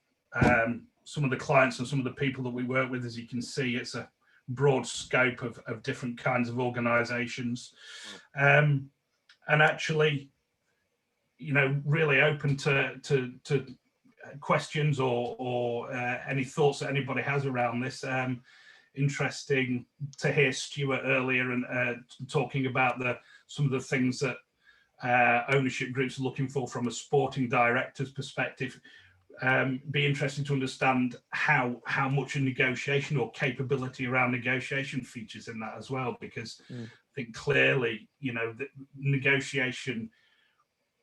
some of the clients and some of the people that we work with. As you can see, it's a broad scope of different kinds of organizations, and actually, really open to questions or any thoughts that anybody has around this. Interesting to hear Stewart earlier and talking about some of the things that ownership groups are looking for from a sporting director's perspective. Be interesting to understand how much a negotiation or capability around negotiation features in that as well, because I think clearly, the negotiation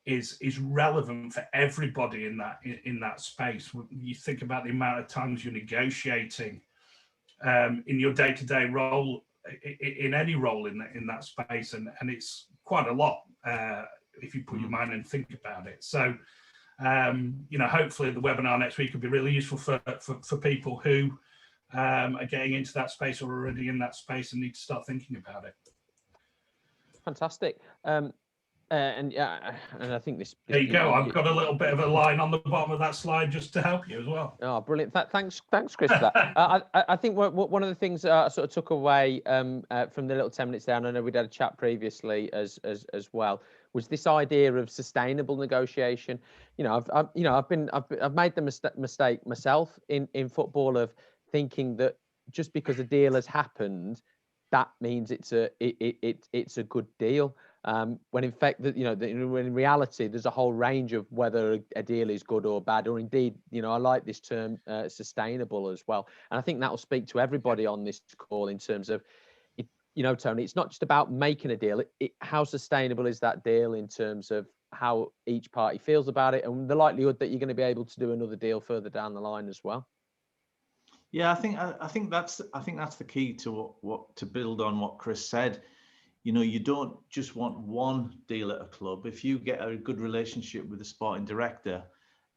is relevant for everybody in that space. You think about the amount of times you're negotiating in your day-to-day role, in any role in that space, and it's quite a lot if you put your mind and think about it. So hopefully the webinar next week will be really useful for people who are getting into that space or already in that space and need to start thinking about it. Fantastic. And I think this there you go. I've got a little bit of a line on the bottom of that slide just to help you as well. Oh, brilliant. Thanks, Chris, for that. I think one of the things I sort of took away from the little 10 minutes there, and I know we'd had a chat previously as well, was this idea of sustainable negotiation. I've made the mistake myself in football of thinking that just because a deal has happened, that means it's a good deal. When in fact, in reality, there's a whole range of whether a deal is good or bad, or indeed, I like this term sustainable as well. And I think that will speak to everybody on this call in terms of, Tony, it's not just about making a deal. How sustainable is that deal in terms of how each party feels about it, and the likelihood that you're going to be able to do another deal further down the line as well. Yeah, I think that's the key to what to build on what Chris said. You don't just want one deal at a club. If you get a good relationship with the sporting director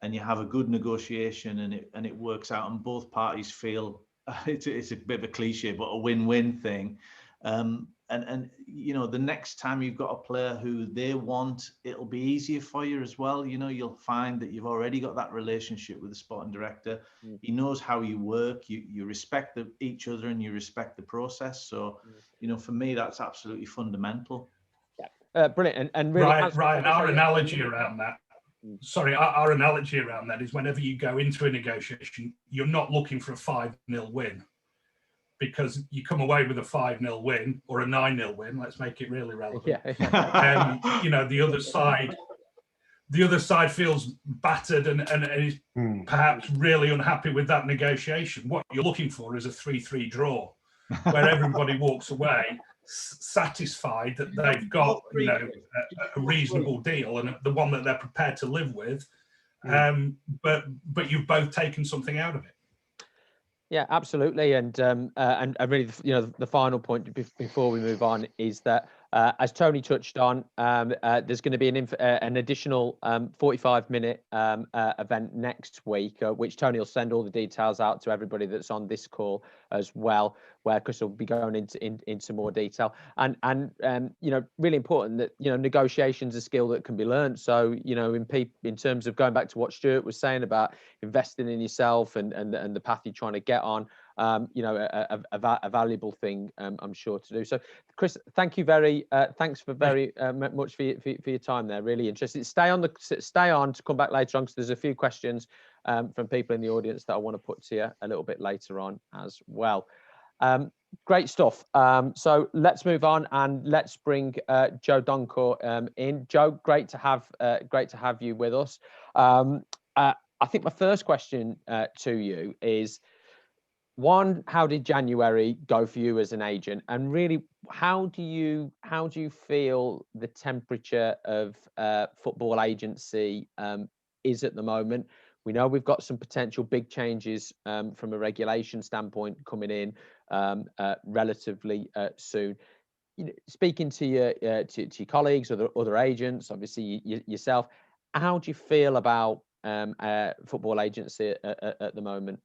and you have a good negotiation and it works out and both parties feel it's a bit of a cliche, but a win-win thing. And the next time you've got a player who they want, it'll be easier for you as well. You'll find that you've already got that relationship with the sporting director. He knows how you work. You respect each other and you respect the process. So, for me, that's absolutely fundamental. Yeah, brilliant. And really, Ryan, our analogy around that. Sorry, our analogy around that is whenever you go into a negotiation, you're not looking for a 5-0 win, because you come away with a 5-0 win or a 9-0 win. Let's make it really relevant. Yeah. The other side feels battered and is perhaps really unhappy with that negotiation. What you're looking for is a 3-3 draw, where everybody walks away satisfied that they've got a reasonable deal and the one that they're prepared to live with, but you've both taken something out of it. Yeah, absolutely, and really, the final point before we move on is that, as Tony touched on, there's going to be an additional 45-minute event next week, which Tony will send all the details out to everybody that's on this call as well, where Chris will be going into more detail, and really important that negotiation's a skill that can be learned. So in terms of going back to what Stewart was saying about investing in yourself and the path you're trying to get on, a valuable thing, I'm sure, to do. So Chris, thanks very much for your time there. Really interested. Stay on to come back later on, because there's a few questions from people in the audience that I want to put to you a little bit later on as well. Great stuff. So let's move on and let's bring Joe Donkor in. Joe, great to have you with us. I think my first question to you is, one, how did January go for you as an agent, and really, how do you feel the temperature of football agency is at the moment? We know we've got some potential big changes from a regulation standpoint coming in relatively soon. Speaking to your colleagues or the other agents, obviously yourself, how do you feel about football agency at the moment?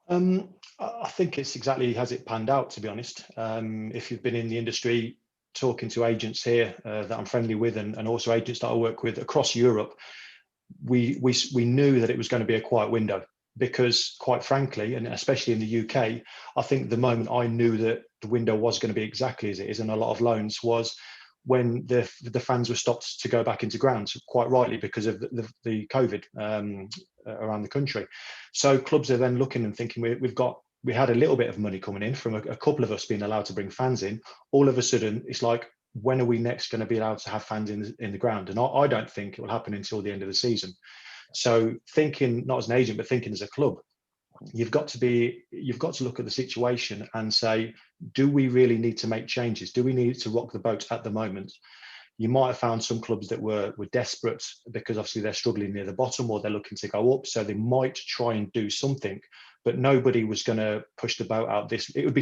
I think it's exactly as it panned out, to be honest. If you've been in the industry, talking to agents here that I'm friendly with, and also agents that I work with across Europe, we knew that it was going to be a quiet window, because quite frankly, and especially in the UK, I think the moment I knew that the window was going to be exactly as it is in a lot of loans was when the fans were stopped to go back into grounds, quite rightly, because of the COVID around the country. So clubs are then looking and thinking, we had a little bit of money coming in from a couple of us being allowed to bring fans in. All of a sudden, it's like, when are we next going to be allowed to have fans in the ground? And I don't think it will happen until the end of the season. So thinking, not as an agent, but thinking as a club, you've got to look at the situation and say, do we really need to make changes? Do we need to rock the boat at the moment? You might have found some clubs that were desperate because obviously they're struggling near the bottom, or they're looking to go up, so they might try and do something, but nobody was going to push the boat out. It'd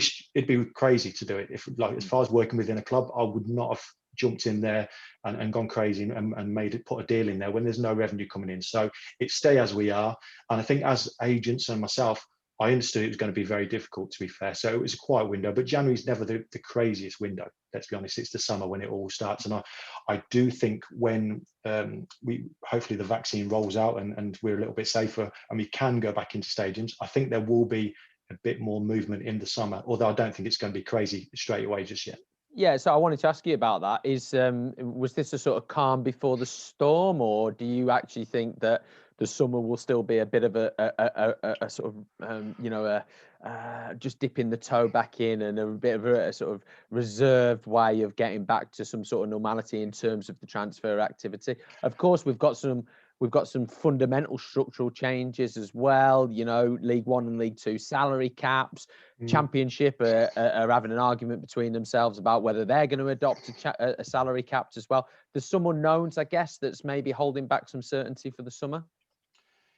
be crazy to do it. If, like, as far as working within a club, I would not have jumped in there and gone crazy and put a deal in there when there's no revenue coming in. So it stay as we are. And I think as agents and myself, I understood it was going to be very difficult, to be fair. So it was a quiet window, but January's never the craziest window. Let's be honest, it's the summer when it all starts. And I do think when hopefully the vaccine rolls out and we're a little bit safer and we can go back into stadiums, I think there will be a bit more movement in the summer, although I don't think it's going to be crazy straight away just yet. Yeah, so I wanted to ask you about that. Was this a sort of calm before the storm, or do you actually think that the summer will still be a bit of a sort of just dipping the toe back in, and a bit of a sort of reserved way of getting back to some sort of normality in terms of the transfer activity? Of course, we've got some fundamental structural changes as well. League One and League Two salary caps. Championship are having an argument between themselves about whether they're going to adopt a salary cap as well. There's some unknowns, I guess, that's maybe holding back some certainty for the summer.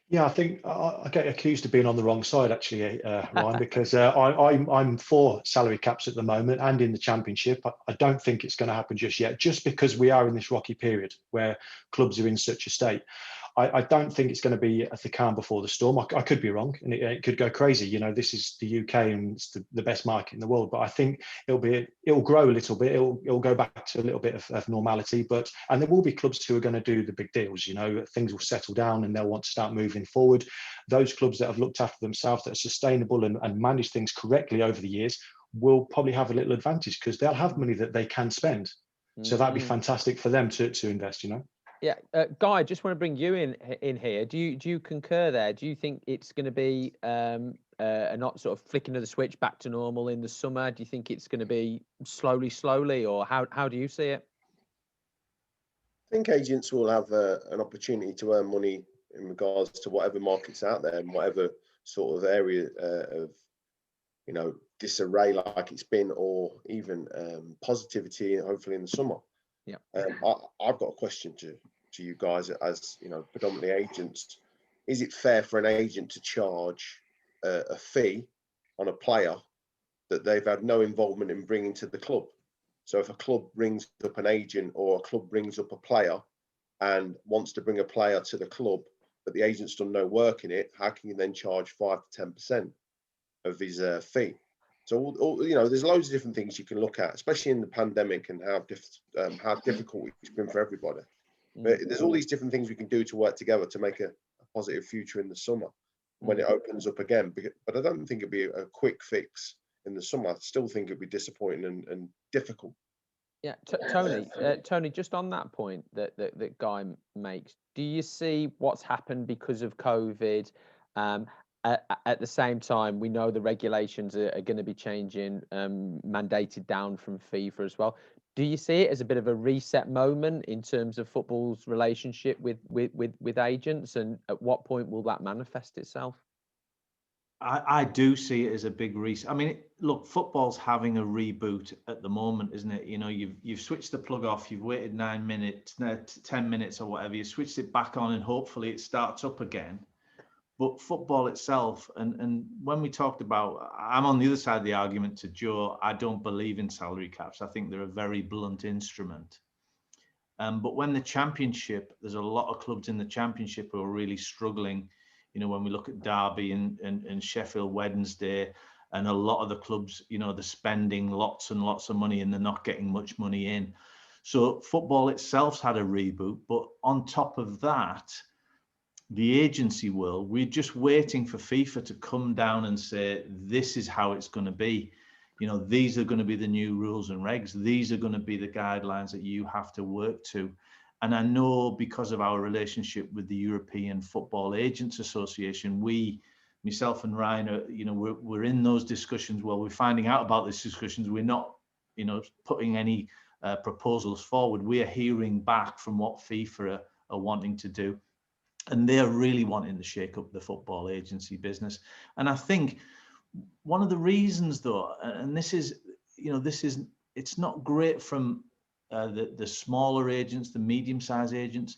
Yeah, I think I get accused of being on the wrong side, actually, Ryan, because I'm for salary caps at the moment and in the Championship. I don't think it's going to happen just yet, just because we are in this rocky period where clubs are in such a state. I don't think it's going to be the calm before the storm. I could be wrong, and it could go crazy. This is the UK and it's the best market in the world. But I think it'll grow a little bit. It'll go back to a little bit of normality. And there will be clubs who are going to do the big deals. Things will settle down and they'll want to start moving forward. Those clubs that have looked after themselves, that are sustainable and managed things correctly over the years, will probably have a little advantage because they'll have money that they can spend. So that'd be fantastic for them to invest. Yeah, Guy, I just want to bring you in here. Do you concur there? Do you think it's going to be a not sort of flicking of the switch back to normal in the summer? Do you think it's going to be slowly, or how do you see it? I think agents will have an opportunity to earn money in regards to whatever market's out there and whatever sort of area of disarray like it's been, or even positivity, hopefully in the summer. Yeah. I've got a question to to you guys as, you know, predominantly agents. Is it fair for an agent to charge a fee on a player that they've had no involvement in bringing to the club? So if a club rings up an agent or a club brings up a player and wants to bring a player to the club, but the agent's done no work in it, how can you then charge 5 to 10% of his fee? So, you know, there's loads of different things you can look at, especially in the pandemic, and how difficult it's been for everybody. But there's all these different things we can do to work together to make a positive future in the summer when it opens up again. But I don't think it'd be a quick fix in the summer. I still think it'd be disappointing and difficult. Yeah, Tony, just on that point that Guy makes, do you see what's happened because of COVID? At the same time, we know the regulations are going to be changing, mandated down from FIFA as well. Do you see it as a bit of a reset moment in terms of football's relationship with agents, and at what point will that manifest itself? I do see it as a big reset. I mean, look, football's having a reboot at the moment, isn't it? You know, you've switched the plug off, you've waited 9 minutes, 10 minutes or whatever, you switched it back on, and hopefully it starts up again. But football itself, and when we talked about, I'm on the other side of the argument to Joe, I don't believe in salary caps. I think they're a very blunt instrument. But when the championship, there's a lot of clubs in the championship who are really struggling. You know, when we look at Derby and Sheffield Wednesday, and a lot of the clubs, you know, they're spending lots and lots of money and they're not getting much money in. So football itself's had a reboot. But on top of that, the agency world, we're just waiting for FIFA to come down and say, this is how it's going to be. You know, these are going to be the new rules and regs. These are going to be the guidelines that you have to work to. And I know because of our relationship with the European Football Agents Association, myself and Ryan, are, you know, we're in those discussions. Well, we're finding out about these discussions. We're not, you know, putting any proposals forward. We are hearing back from what FIFA are wanting to do. And they're really wanting to shake up the football agency business. And I think one of the reasons, though, and this is, you know, it's not great from the smaller agents, the medium-sized agents.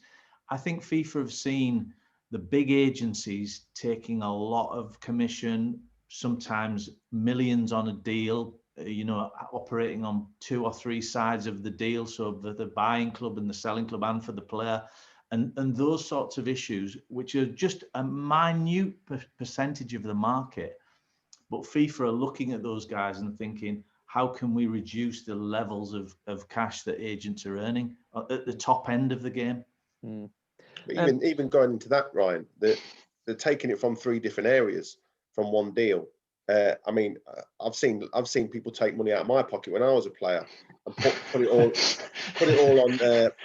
I think FIFA have seen the big agencies taking a lot of commission, sometimes millions on a deal, you know, operating on 2 or 3 sides of the deal. So the buying club and the selling club, and for the player. And those sorts of issues, which are just a minute percentage of the market. But FIFA are looking at those guys and thinking, how can we reduce the levels of cash that agents are earning at the top end of the game? But even going into that, Ryan, they're taking it from 3 different areas from one deal. I mean, I've seen people take money out of my pocket when I was a player and put it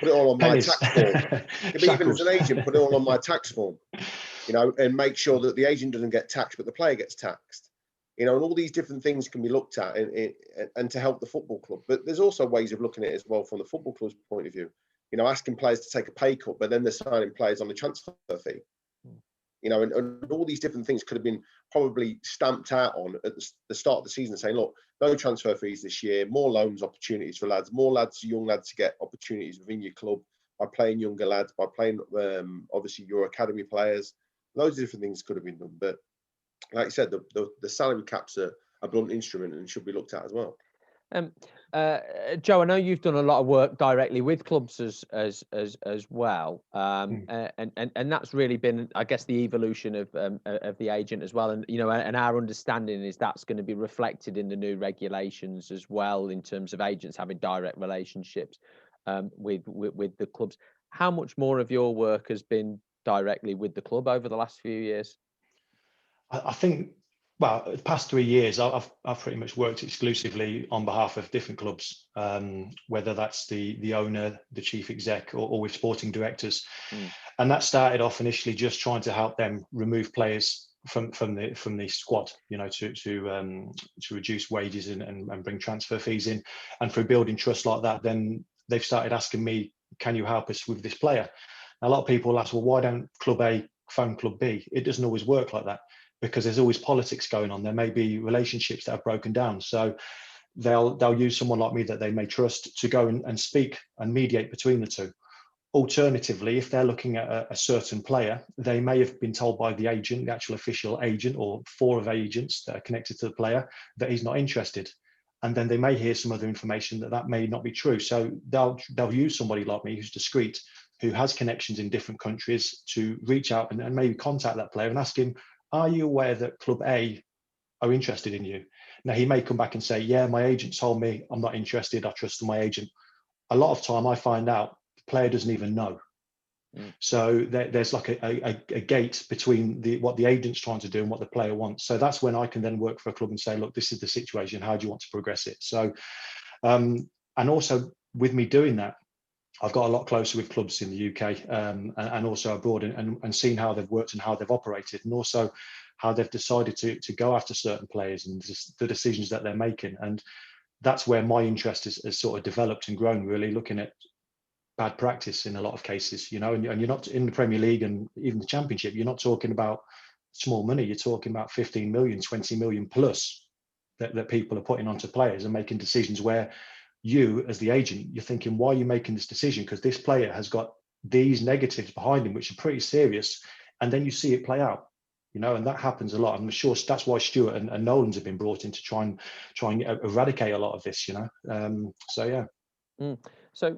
all on my tax form. Even as an agent, put it all on my tax form, you know, and make sure that the agent doesn't get taxed, but the player gets taxed. You know, and all these different things can be looked at and to help the football club. But there's also ways of looking at it as well from the football club's point of view. You know, asking players to take a pay cut, but then they're signing players on the transfer fee. You know, and all these different things could have been probably stamped out on at the start of the season, saying, look, no transfer fees this year, more loans opportunities for lads, more lads, young lads to get opportunities within your club by playing younger lads, by playing, obviously, your academy players. Loads of different things could have been done. But like I said, the salary caps are a blunt instrument and should be looked at as well. Joe, I know you've done a lot of work directly with clubs as well, and that's really been, I guess, the evolution of the agent as well. And you know, and our understanding is that's going to be reflected in the new regulations as well, in terms of agents having direct relationships with the clubs. How much more of your work has been directly with the club over the last few years? I think, well, the past 3 years, I've pretty much worked exclusively on behalf of different clubs, whether that's the owner, the chief exec, or with sporting directors. And that started off initially just trying to help them remove players from the squad, you know, to reduce wages and bring transfer fees in. And through building trust like that, then they've started asking me, can you help us with this player? A lot of people ask, well, why don't Club A phone Club B? It doesn't always work like that, because there's always politics going on. There may be relationships that have broken down. So they'll use someone like me that they may trust to go and speak and mediate between the two. alternatively, if they're looking at a certain player, they may have been told by the agent, the actual official agent, or 4 of agents that are connected to the player, that he's not interested. And then they may hear some other information that may not be true. So they'll use somebody like me who's discreet, who has connections in different countries, to reach out and maybe contact that player and ask him, are you aware that Club A are interested in you? Now, he may come back and say, yeah, my agent told me, I'm not interested, I trust my agent. A lot of time I find out the player doesn't even know. So there's like a gate between what the agent's trying to do and what the player wants. So that's when I can then work for a club and say, look, this is the situation, how do you want to progress it? So and also with me doing that, I've got a lot closer with clubs in the UK and also abroad, and seeing how they've worked and how they've operated, and also how they've decided to go after certain players and the decisions that they're making. And that's where my interest has sort of developed and grown, really looking at bad practice in a lot of cases, you know, and you're not in the Premier League and even the Championship, you're not talking about small money, you're talking about 15 million, 20 million plus that people are putting onto players and making decisions where you, as the agent, you're thinking, why are you making this decision? Because this player has got these negatives behind him, which are pretty serious. And then you see it play out, you know, and that happens a lot. I'm sure that's why Stewart and Nolan's have been brought in to try and eradicate a lot of this, you know. So, yeah. So,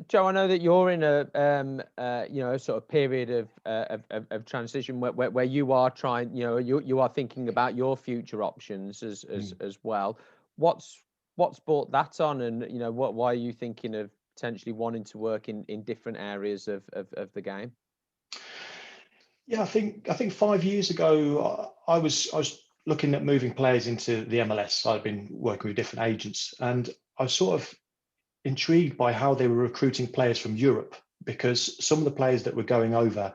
Joe, I know that you're in a you know, a sort of period of transition where you are trying, you know, you are thinking about your future options as well. What's brought that on, and you know, why are you thinking of potentially wanting to work in different areas of the game? Yeah, I think 5 years ago I was looking at moving players into the MLS. I'd been working with different agents, and I was sort of intrigued by how they were recruiting players from Europe, because some of the players that were going over,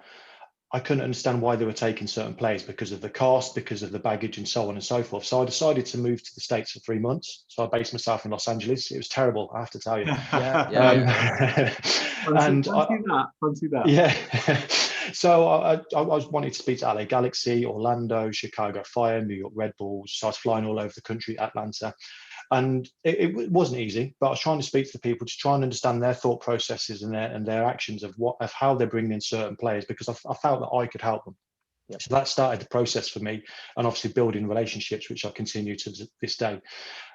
I couldn't understand why they were taking certain players, because of the cost, because of the baggage, and so on and so forth. So I decided to move to the States for 3 months. So I based myself in Los Angeles. It was terrible, I have to tell you. Yeah. Fancy that. Yeah. So I was wanting to speak to LA Galaxy, Orlando, Chicago Fire, New York Red Bulls. So I was flying all over the country, Atlanta. And it wasn't easy, but I was trying to speak to the people to try and understand their thought processes and their actions of how they're bringing in certain players, because I felt that I could help them. Yep. So that started the process for me, and obviously building relationships, which I continue to this day.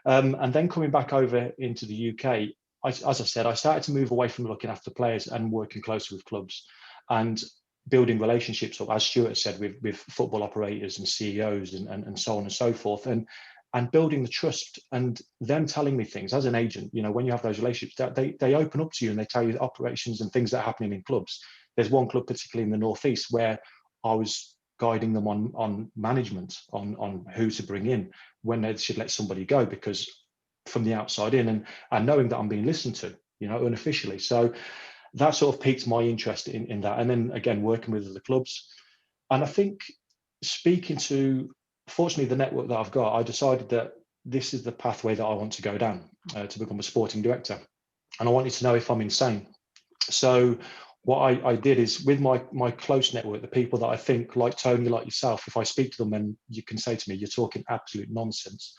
And then coming back over into the UK, as I said, I started to move away from looking after players and working closer with clubs and building relationships, or as Stewart said, with football operators and CEOs and so on and so forth. And building the trust, and them telling me things as an agent. You know, when you have those relationships, that they open up to you and they tell you the operations and things that are happening in clubs. There's one club, particularly in the Northeast, where I was guiding them on management, on who to bring in, when they should let somebody go, because from the outside in, and knowing that I'm being listened to, you know, unofficially. So that sort of piqued my interest in that. And then again, working with the clubs. And I think speaking to, fortunately, the network that I've got, I decided that this is the pathway that I want to go down, to become a sporting director. And I wanted to know if I'm insane. So what I did is, with my close network, the people that I think, like Tony, like yourself, if I speak to them and you can say to me, you're talking absolute nonsense,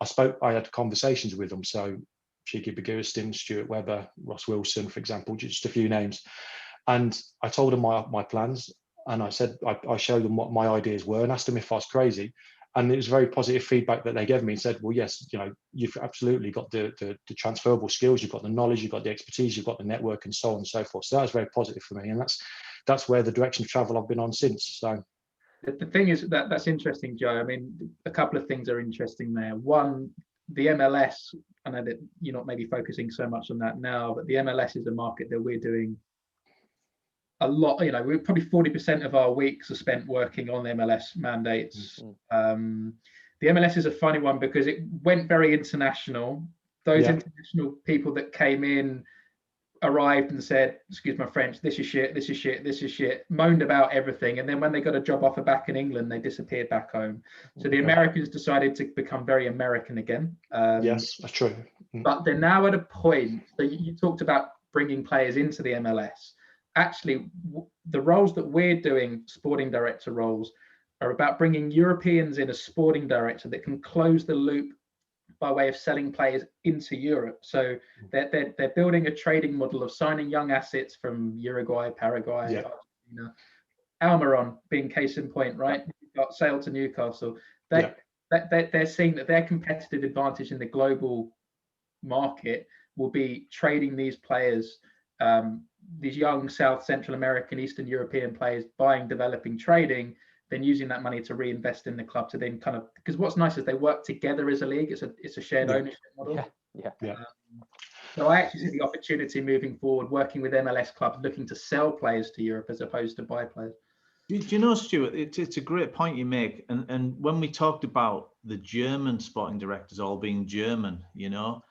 I had conversations with them. So Cheeky Begiristin, Stuart Webber, Ross Wilson, for example, just a few names. And I told them my plans. And I said, I showed them what my ideas were and asked them if I was crazy. And it was very positive feedback that they gave me, and said, well, yes, you know, you've absolutely got the transferable skills, you've got the knowledge, you've got the expertise, you've got the network, and so on and so forth. So that was very positive for me. And that's where the direction of travel I've been on since. So the thing is that's interesting, Joe. I mean, a couple of things are interesting there. One, the MLS, I know that you're not maybe focusing so much on that now, but the MLS is a market that we're doing a lot. You know, we're probably 40% of our weeks are spent working on MLS mandates. Mm-hmm. The MLS is a funny one because it went very international. Those international people that came in arrived and said, excuse my French, this is shit, this is shit, this is shit, moaned about everything. And then when they got a job offer back in England, they disappeared back home. So the Americans decided to become very American again. Yes, that's true. Mm-hmm. But they're now at a point, so you talked about bringing players into the MLS. Actually, the roles that we're doing, sporting director roles, are about bringing Europeans in as sporting director that can close the loop by way of selling players into Europe. So they're building a trading model of signing young assets from Uruguay, Paraguay, Argentina. Almiron being case in point, right? Got sale to Newcastle. They're seeing that their competitive advantage in the global market will be trading these players, these young South Central American, Eastern European players, buying, developing, trading, then using that money to reinvest in the club to then kind of, because what's nice is they work together as a league. It's a shared ownership model. So I actually see the opportunity moving forward, working with MLS clubs looking to sell players to Europe as opposed to buy players. Do you know, Stuart, it's a great point you make. And when we talked about the German sporting directors all being German, you know,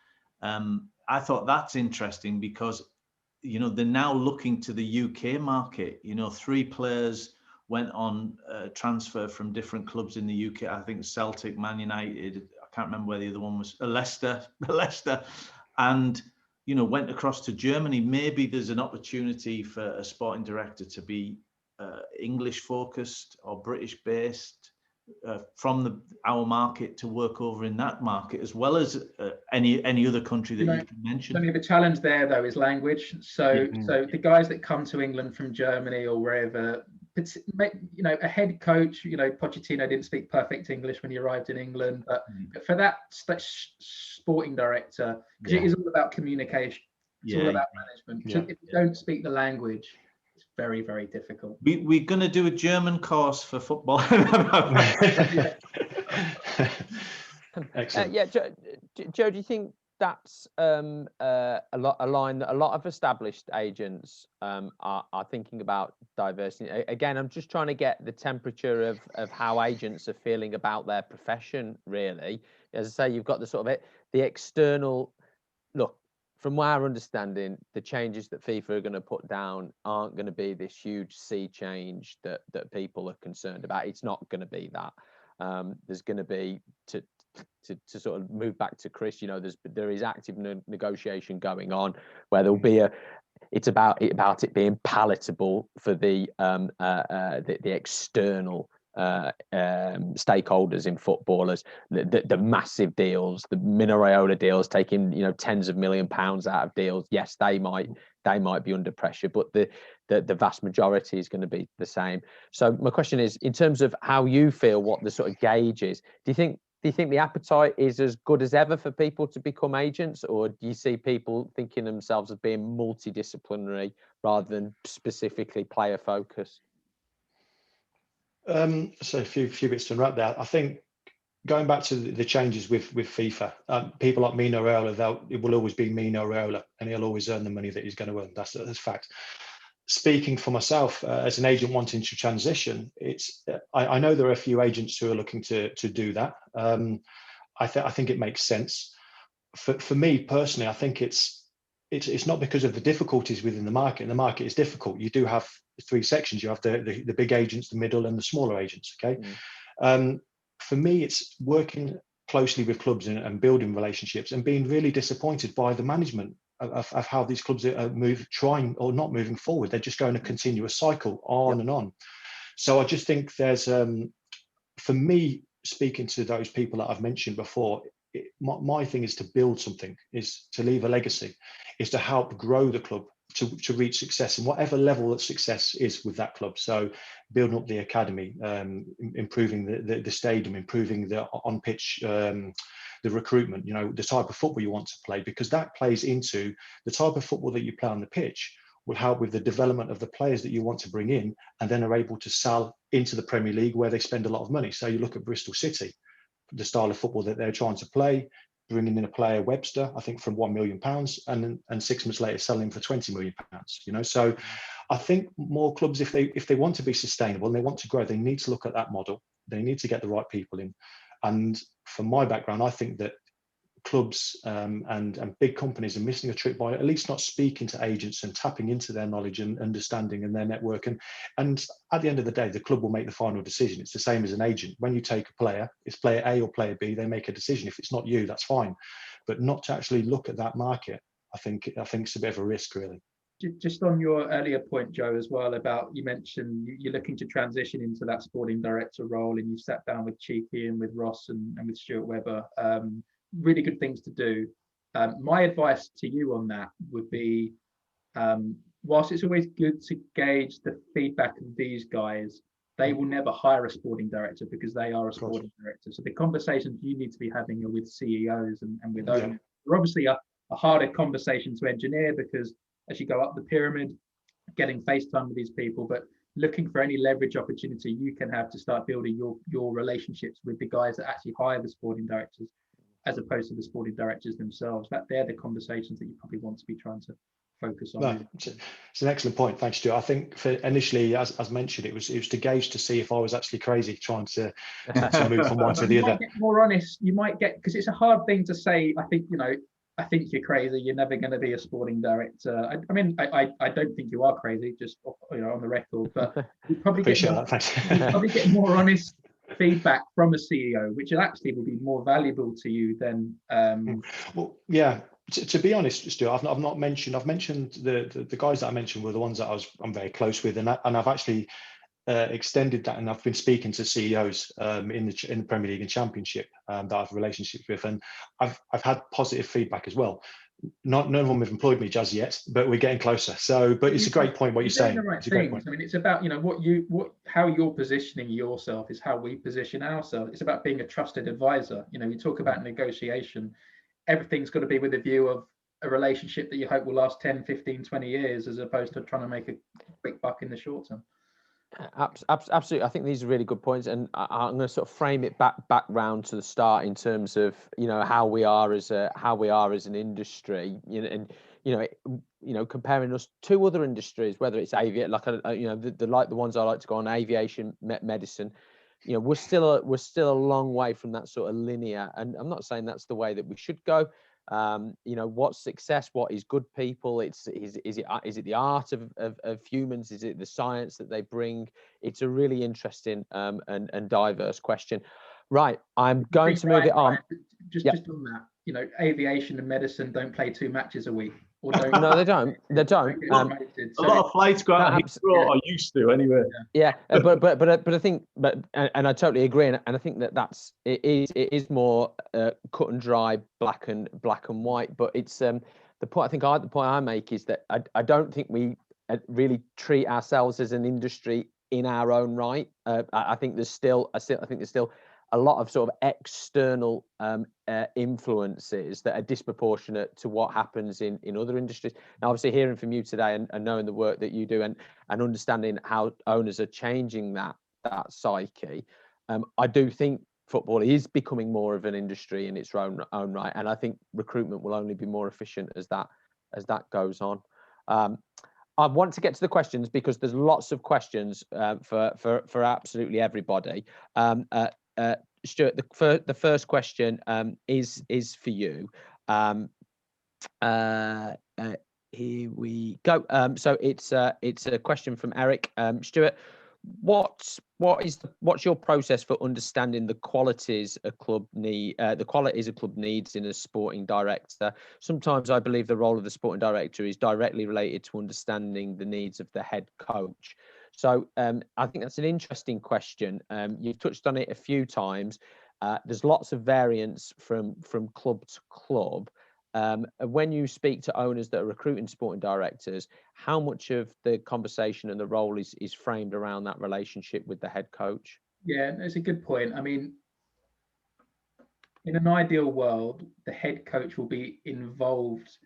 I thought that's interesting because, you know, they're now looking to the UK market. You know, 3 players went on transfer from different clubs in the UK. I think Celtic, Man United, I can't remember where the other one was, Leicester, and, you know, went across to Germany. Maybe there's an opportunity for a sporting director to be English focused or British based from our market to work over in that market, as well as any other country that you can mention. I mean, the challenge there though is language. So the guys that come to England from Germany or wherever, you know, a head coach, you know, Pochettino didn't speak perfect English when he arrived in England, but for that sporting director, because it is all about communication, it's all about management. So if you don't speak the language, it's very, very difficult. We're going to do a German course for football. Excellent. Joe, do you think that's a line that a lot of established agents are thinking about diversity? Again, I'm just trying to get the temperature of how agents are feeling about their profession, really. As I say, you've got the sort of the external look. From our understanding, the changes that FIFA are going to put down aren't going to be this huge sea change that people are concerned about. It's not going to be that. There's going to be, to sort of move back to Chris, you know, there is active negotiation going on where there'll be it's about it being palatable for the external stakeholders in footballers, the massive deals, the Mino Raiola deals, taking, you know, tens of £1 million out of deals. Yes, they might be under pressure, but the vast majority is going to be the same. So my question is, in terms of how you feel, what the sort of gauge is, do you think the appetite is as good as ever for people to become agents, or do you see people thinking themselves as being multidisciplinary rather than specifically player focused? So a few bits to unwrap there. I think going back to the changes with FIFA, people like Mino Raiola, it will always be Mino Raiola, and he'll always earn the money that he's going to earn. That's fact. Speaking for myself, as an agent wanting to transition, I know there are a few agents who are looking to do that. I think it makes sense. For me personally, I think it's not because of the difficulties within the market. And the market is difficult. You do have 3 sections. You have the big agents, the middle, and the smaller agents. Okay. For me, it's working closely with clubs and building relationships, and being really disappointed by the management of how these clubs are trying or not moving forward. They're just going a continuous cycle on and on. So I just think there's, for me, speaking to those people that I've mentioned before, my thing is to build something, is to leave a legacy, is to help grow the club to reach success in whatever level of success is with that club. So building up the academy, improving the stadium, improving the on-pitch, the recruitment, you know, the type of football you want to play, because that plays into the type of football that you play on the pitch will help with the development of the players that you want to bring in, and then are able to sell into the Premier League where they spend a lot of money. So you look at Bristol City, the style of football that they're trying to play, bringing in a player, Webster, I think from £1 million, and 6 months later selling him for £20 million. You know, so I think more clubs, if they want to be sustainable and they want to grow, they need to look at that model. They need to get the right people in. And from my background, I think that clubs and big companies are missing a trick by at least not speaking to agents and tapping into their knowledge and understanding and their network. And at the end of the day, the club will make the final decision. It's the same as an agent. When you take a player, it's player A or player B, they make a decision. If it's not you, that's fine. But not to actually look at that market, I think it's a bit of a risk, really. Just on your earlier point, Joe, as well, about, you mentioned you're looking to transition into that sporting director role, and you've sat down with Cheeky and with Ross and with Stuart Webber. really good things to do. My advice to you on that would be, whilst it's always good to gauge the feedback of these guys, they will never hire a sporting director because they are a sporting director. So the conversations you need to be having are with CEOs and with owners. They're obviously a harder conversation to engineer because as you go up the pyramid, getting FaceTime with these people, but looking for any leverage opportunity you can have to start building your relationships with the guys that actually hire the sporting directors, as opposed to the sporting directors themselves. That they're the conversations that you probably want to be trying to focus on. No, it's an excellent point. Thanks, Stuart. I think for initially, as mentioned, it was to gauge to see if I was actually crazy trying to move from one to the other. You might get more honest. You might get, because it's a hard thing to say. I think I think you're crazy. You're never going to be a sporting director. I mean, I don't think you are crazy. Just on the record, but you probably get more honest feedback from a CEO, which actually will be more valuable to you than. Well, yeah. To be honest, Stuart, I've not mentioned. I've mentioned the guys that I mentioned were the ones that I'm very close with, and I've actually extended that, and I've been speaking to CEOs in the Premier League and Championship that I have relationships with, and I've had positive feedback as well. None of them have employed me just yet, but we're getting closer. So, but it's a great point what you're saying. The right things. I mean, it's about how you're positioning yourself is how we position ourselves. It's about being a trusted advisor. You talk about negotiation. Everything's got to be with a view of a relationship that you hope will last 10, 15, 20 years, as opposed to trying to make a quick buck in the short term. Absolutely. I think these are really good points, and I'm going to sort of frame it back round to the start in terms of how we are as an industry, and comparing us to other industries, whether it's aviation, like the ones I like to go on, aviation, medicine. We're still a long way from that sort of linear, and I'm not saying that's the way that we should go. What's success? What is good people? Is it the art of humans? Is it the science that they bring? It's a really interesting and diverse question. Right, I'm going to move it on. Just on that, aviation and medicine don't play 2 matches a week. No, they don't. They don't. A lot of flights go out of Heathrow, or used to anyway. Yeah, but I think, and I totally agree, and I think it is more cut and dry, black and white. But it's the point. The point I make is that I don't think we really treat ourselves as an industry in our own right. I think there's still a lot of sort of external influences that are disproportionate to what happens in other industries. Now, obviously, hearing from you today and knowing the work that you do and understanding how owners are changing that psyche, I do think football is becoming more of an industry in its own right, and I think recruitment will only be more efficient as that goes on. I want to get to the questions because there's lots of questions for absolutely everybody. Stuart, the first question is for you. Here we go. So it's a question from Eric. Stuart, what's your process for understanding the qualities a club needs in a sporting director? Sometimes I believe the role of the sporting director is directly related to understanding the needs of the head coach. So I think that's an interesting question. You've touched on it a few times. There's lots of variance from club to club. When you speak to owners that are recruiting sporting directors, how much of the conversation and the role is framed around that relationship with the head coach? Yeah, that's a good point. I mean, in an ideal world, the head coach will be involved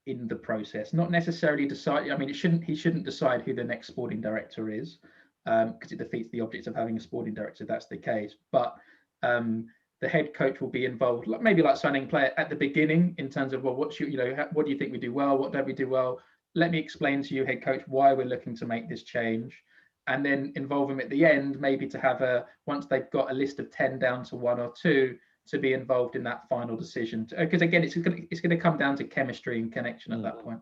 in the process, not necessarily decide. I mean, he shouldn't decide who the next sporting director is, because it defeats the object of having a sporting director if that's the case. But the head coach will be involved, maybe like signing player at the beginning, in terms of, well, what do you think we do well? What don't we do well? Let me explain to you, head coach, why we're looking to make this change, and then involve them at the end, maybe to have once they've got a list of 10 down to 1 or 2, to be involved in that final decision. Because again, it's going to come down to chemistry and connection at that point.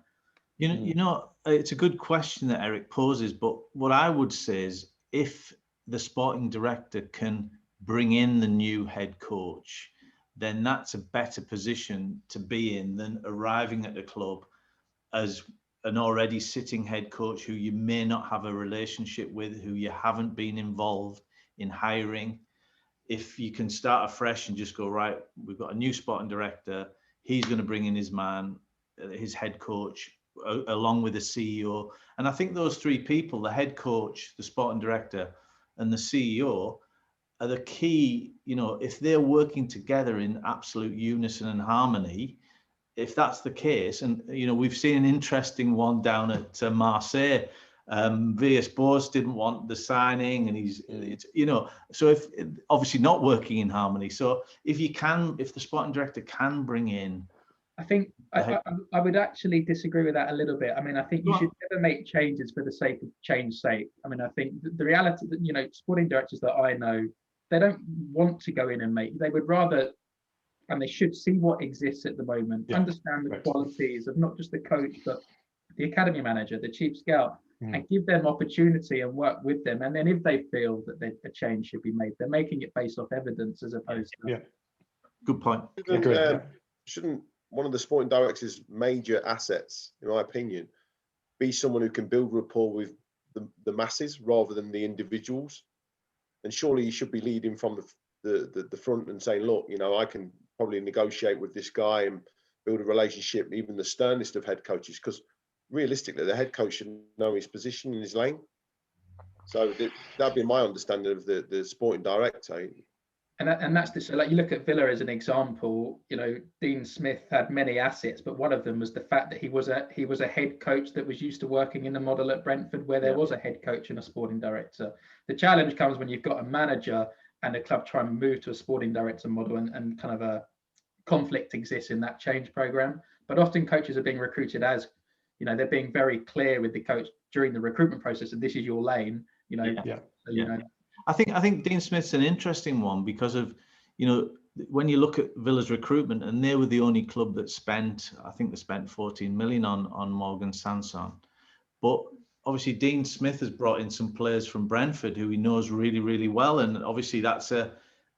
It's a good question that Eric poses, but what I would say is, if the sporting director can bring in the new head coach, then that's a better position to be in than arriving at the club as an already sitting head coach who you may not have a relationship with, who you haven't been involved in hiring. if you can start afresh and just go, right, we've got a new sporting director, he's going to bring in his man, his head coach, along with the CEO. And I think those three people, the head coach, the sporting director, and the CEO, are the key. If they're working together in absolute unison and harmony, if that's the case, and we've seen an interesting one down at Marseille. Villas-Boas didn't want the signing, and so if obviously not working in harmony. So if the sporting director can bring in, I think I would actually disagree with that a little bit. I mean, I think you should never make changes for the sake of change's sake. I mean, I think the reality that, sporting directors that I know, they don't want to go in and they would rather, and they should see what exists at the moment, understand the qualities of not just the coach, but the academy manager, the chief scout, and give them opportunity and work with them. And then if they feel that a change should be made, they're making it based off evidence as opposed to. Good point. Shouldn't one of the sporting directors' major assets, in my opinion, be someone who can build rapport with the masses rather than the individuals? And surely you should be leading from the front and saying, look, I can probably negotiate with this guy and build a relationship, even the sternest of head coaches, because realistically, the head coach should know his position in his lane. So that'd be my understanding of the sporting director. And that's so like you look at Villa as an example. Dean Smith had many assets, but one of them was the fact that he was a head coach that was used to working in the model at Brentford, where there was a head coach and a sporting director. The challenge comes when you've got a manager and a club trying to move to a sporting director model, and kind of a conflict exists in that change program. But often coaches are being recruited as, they're being very clear with the coach during the recruitment process, and this is your lane. I think Dean Smith's an interesting one because of, when you look at Villa's recruitment, and they were the only club that spent 14 million on Morgan Sanson. But obviously Dean Smith has brought in some players from Brentford who he knows really, really well. And obviously that's an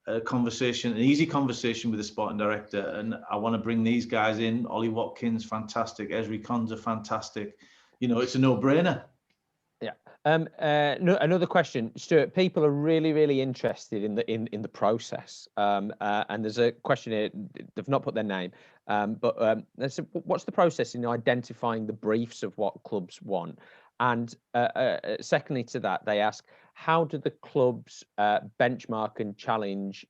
easy conversation with the sporting director. And I want to bring these guys in. Ollie Watkins, fantastic. Esri Konsa, fantastic. It's a no-brainer. Yeah. Another question, Stuart. People are really, really interested in the process. And there's a question here. They've not put their name, but what's the process in identifying the briefs of what clubs want? And secondly to that, they ask, how do the clubs benchmark and challenge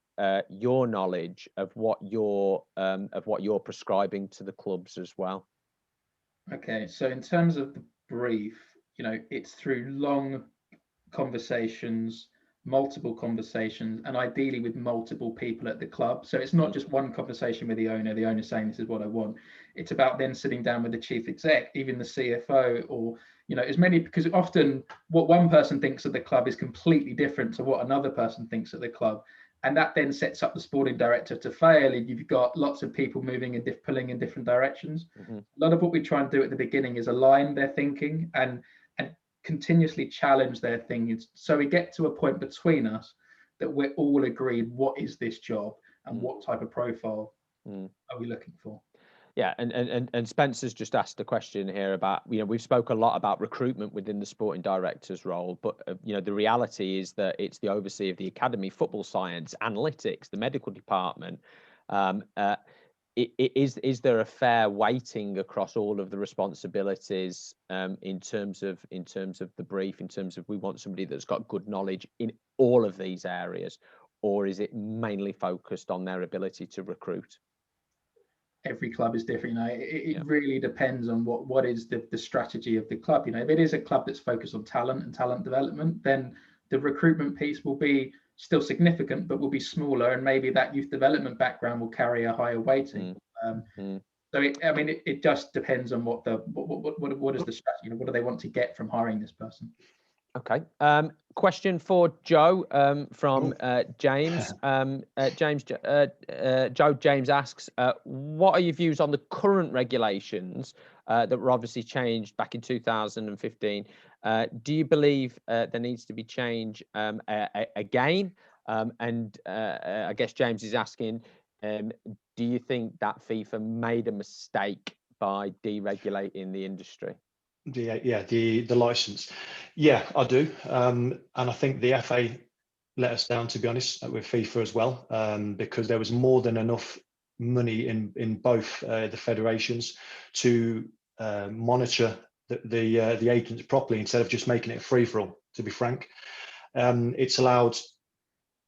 your knowledge of what you're prescribing to the clubs as well? Okay, so in terms of the brief, it's through long conversations, multiple conversations, and ideally with multiple people at the club. So it's not just one conversation with the owner saying this is what I want. It's about then sitting down with the chief exec, even the CFO, or as many, because often what one person thinks of the club is completely different to what another person thinks of the club. And that then sets up the sporting director to fail, and you've got lots of people moving and pulling in different directions. A lot of what we try and do at the beginning is align their thinking and continuously challenge their thinking, so we get to a point between us that we're all agreed what is this job and what type of profile are we looking for. Yeah, and Spencer's just asked a question here about, we've spoke a lot about recruitment within the sporting director's role, but the reality is that it's the overseer of the academy, football science, analytics, the medical department. Is there a fair weighting across all of the responsibilities in terms of the brief, in terms of we want somebody that's got good knowledge in all of these areas, or is it mainly focused on their ability to recruit? Every club is different. It really depends on what is the strategy of the club. If it is a club that's focused on talent and talent development, then the recruitment piece will be still significant, but will be smaller, and maybe that youth development background will carry a higher weighting. So it just depends on what is the strategy. What do they want to get from hiring this person? Okay. Question for Joe from James. James asks, what are your views on the current regulations that were obviously changed back in 2015? Do you believe there needs to be change again? And I guess James is asking, do you think that FIFA made a mistake by deregulating the industry? The license. Yeah, I do. And I think the FA let us down, to be honest, with FIFA as well, because there was more than enough money in both the federations to monitor the agents properly, instead of just making it a free-for-all, to be frank. It's allowed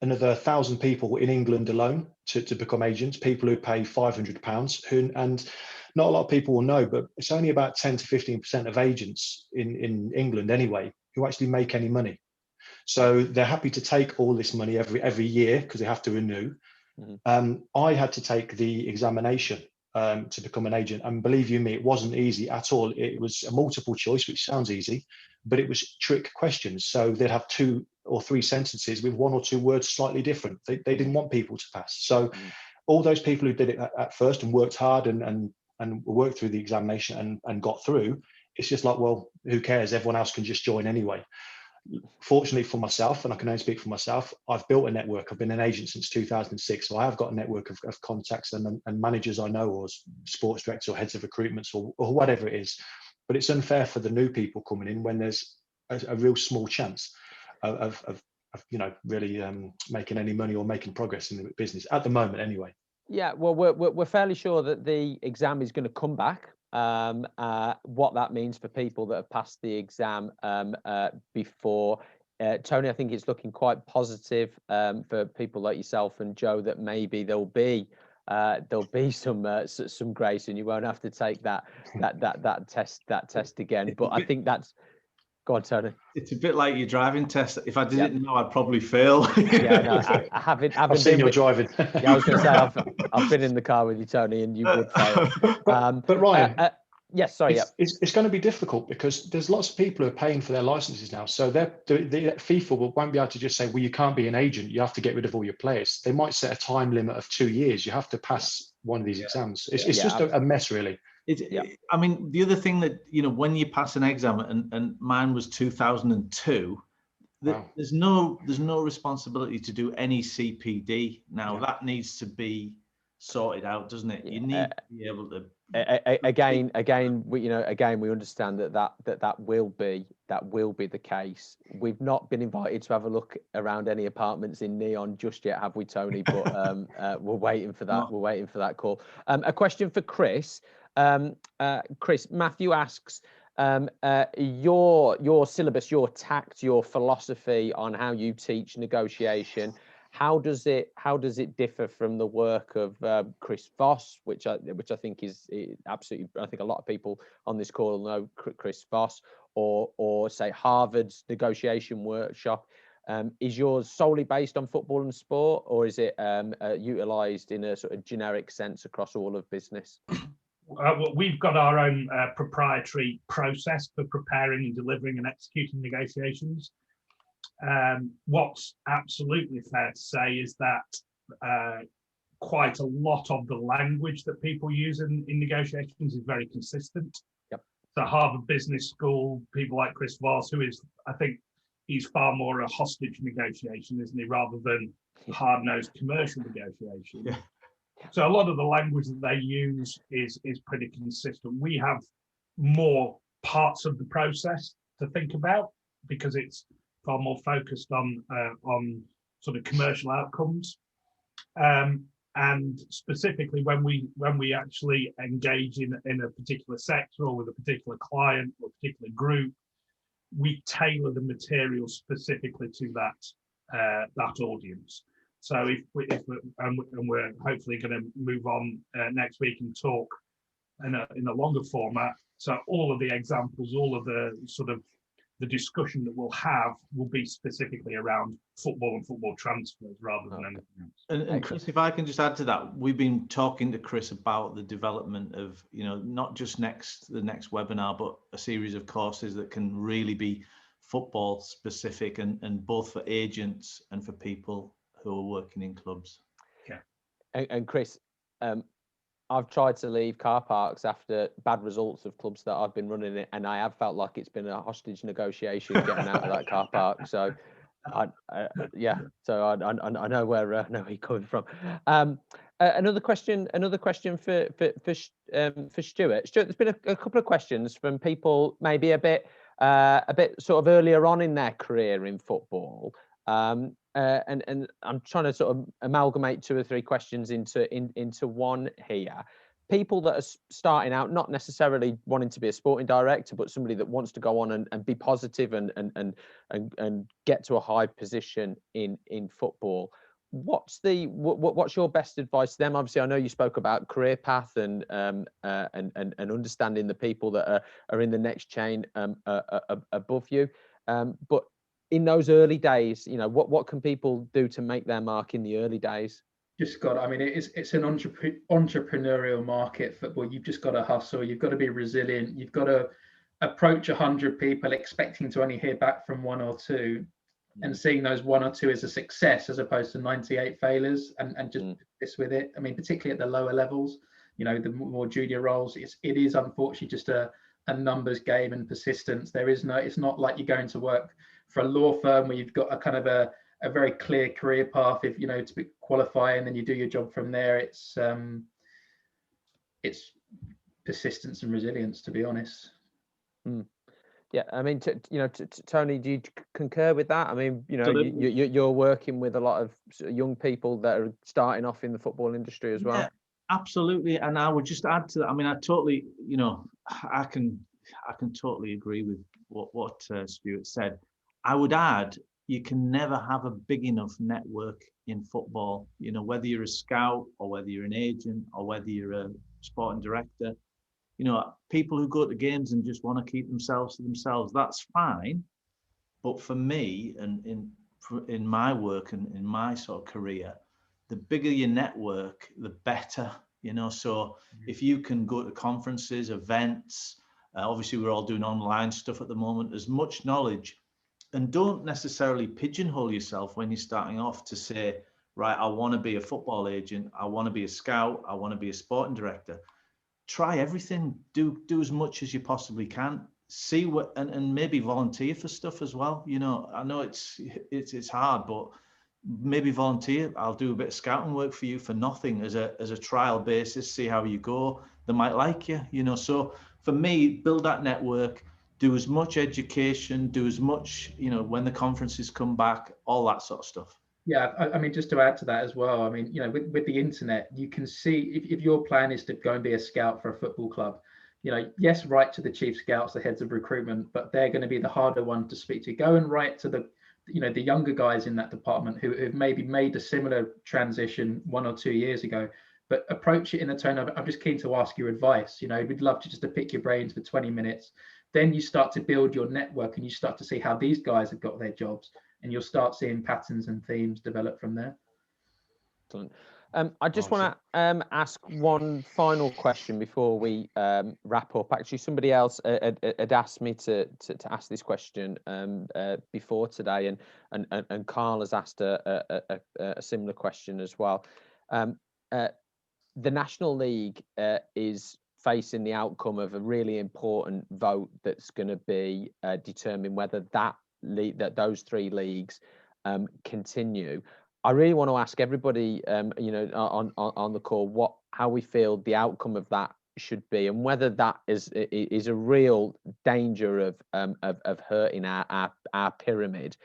another 1,000 people in England alone to become agents, people who pay £500, and not a lot of people will know, but it's only about 10 to 15% of agents in England anyway who actually make any money. So they're happy to take all this money every year because they have to renew. I had to take the examination to become an agent, and believe you me, it wasn't easy at all. It was a multiple choice, which sounds easy, but it was trick questions. So they'd have 2 or 3 sentences with 1 or 2 words slightly different. They didn't want people to pass. So all those people who did it at first and worked hard and worked through the examination and got through, it's just like, well, who cares? Everyone else can just join anyway. Fortunately for myself, and I can only speak for myself, I've built a network. I've been an agent since 2006, so I have got a network of contacts and managers I know, or sports directors or heads of recruitments or whatever it is. But it's unfair for the new people coming in when there's a real small chance of really making any money or making progress in the business at the moment anyway. Yeah, well, we're fairly sure that the exam is going to come back. What that means for people that have passed the exam before. Tony, I think it's looking quite positive for people like yourself and Joe, that maybe there'll be some grace and you won't have to take that test again. But I think that's. Go on, Tony. It's a bit like your driving test. If I didn't know, I'd probably fail. Yeah, no, I haven't. I've seen you driving. Yeah, I was going to say I've been in the car with you, Tony, and you would fail. But Ryan, yes, sorry. It's going to be difficult because there's lots of people who are paying for their licenses now. So the FIFA won't be able to just say, well, you can't be an agent. You have to get rid of all your players. They might set a time limit of 2 years. You have to pass one of these exams. It's just a mess, really. I mean, the other thing that, when you pass an exam, and mine was 2002, wow. there's no responsibility to do any CPD now. That needs to be sorted out, doesn't it? You need to be able to. Again, we understand that will be the case. We've not been invited to have a look around any apartments in Neon just yet, have we, Tony? But we're waiting for that. No. We're waiting for that call. A question for Chris. Chris, Matthew asks, your syllabus, your tact, your philosophy on how you teach negotiation, how does it differ from the work of Chris Voss, which I think is absolutely, I think a lot of people on this call know Chris Voss, or say Harvard's negotiation workshop. Is yours solely based on football and sport, or is it utilised in a sort of generic sense across all of business? Well, we've got our own proprietary process for preparing and delivering and executing negotiations. What's absolutely fair to say is that quite a lot of the language that people use in negotiations is very consistent. Yep. So Harvard Business School, people like Chris Voss, who is, I think, he's far more a hostage negotiation, isn't he, rather than hard-nosed commercial negotiation. Yeah. So a lot of the language that they use is pretty consistent. We have more parts of the process to think about because it's far more focused on sort of commercial outcomes. And specifically when we actually engage in a particular sector or with a particular client or a particular group, we tailor the material specifically to that audience. So if we're hopefully going to move on next week and talk in a longer format. So all of the examples, all of the sort of the discussion that we'll have will be specifically around football and football transfers rather than anything else. And Chris, if I can just add to that, we've been talking to Chris about the development of, not just the next webinar, but a series of courses that can really be football specific and both for agents and for people who are working in clubs. Yeah. And Chris, I've tried to leave car parks after bad results of clubs that I've been running in, and I have felt like it's been a hostage negotiation getting out of that car park. So, I know where you're coming from. Another question for Stewart. Stewart, there's been a couple of questions from people maybe a bit sort of earlier on in their career in football. And I'm trying to sort of amalgamate 2 or 3 questions into one here. People that are starting out, not necessarily wanting to be a sporting director, but somebody that wants to go on and be positive and get to a high position in football. What's your best advice to them? Obviously, I know you spoke about career path and understanding the people that are in the next chain above you. But in those early days, you know, what can people do to make their mark in the early days? Just got, I mean, it's an entrepreneurial market, football. You've just got to hustle. You've got to be resilient. You've got to approach 100 people expecting to only hear back from 1 or 2, and seeing those 1 or 2 as a success as opposed to 98 failures, and just this with it. I mean, particularly at the lower levels, you know, the more junior roles, it is unfortunately just a numbers game and persistence. There is no, it's not like you're going to work for a law firm where you've got a kind of a very clear career path, if you know, to qualify, and then you do your job from there. It's persistence and resilience, to be honest. Yeah, I mean, Tony, do you concur with that? I mean, you know, you're working with a lot of young people that are starting off in the football industry as well. Yeah, absolutely. And I would just add to that. I mean, I totally, you know, I can totally agree with what Stewart said. I would add, you can never have a big enough network in football. You know, whether you're a scout or whether you're an agent or whether you're a sporting director, you know, people who go to games and just want to keep themselves to themselves, that's fine. But for me, and in my work and in my sort of career, the bigger your network, the better, you know. So if you can go to conferences, events, obviously we're all doing online stuff at the moment, as much knowledge. And don't necessarily pigeonhole yourself when you're starting off to say, right, I want to be a football agent, I want to be a scout, I want to be a sporting director. Try everything. Do as much as you possibly can. See what, and maybe volunteer for stuff as well. You know, I know it's hard, but maybe volunteer. I'll do a bit of scouting work for you for nothing as a trial basis. See how you go. They might like you. You know, so for me, build that network. Do as much education, do as much, you know, when the conferences come back, all that sort of stuff. Yeah, I mean, just to add to that as well, I mean, you know, with the internet, you can see if your plan is to go and be a scout for a football club, you know, yes, write to the chief scouts, the heads of recruitment, but they're going to be the harder one to speak to. Go and write to the, you know, the younger guys in that department who've maybe made a similar transition 1 or 2 years ago, but approach it in a tone of, I'm just keen to ask your advice. You know, we'd love to just to pick your brains for 20 minutes. Then you start to build your network and you start to see how these guys have got their jobs, and you'll start seeing patterns and themes develop from there. Excellent. I just want to ask one final question before we wrap up. Actually, somebody else had asked me to ask this question before today, and Carl has asked a similar question as well. The National League is facing the outcome of a really important vote that's going to be determine whether that those 3 leagues continue. I really want to ask everybody, you know, on the call, how we feel the outcome of that should be, and whether that is a real danger of hurting our pyramid.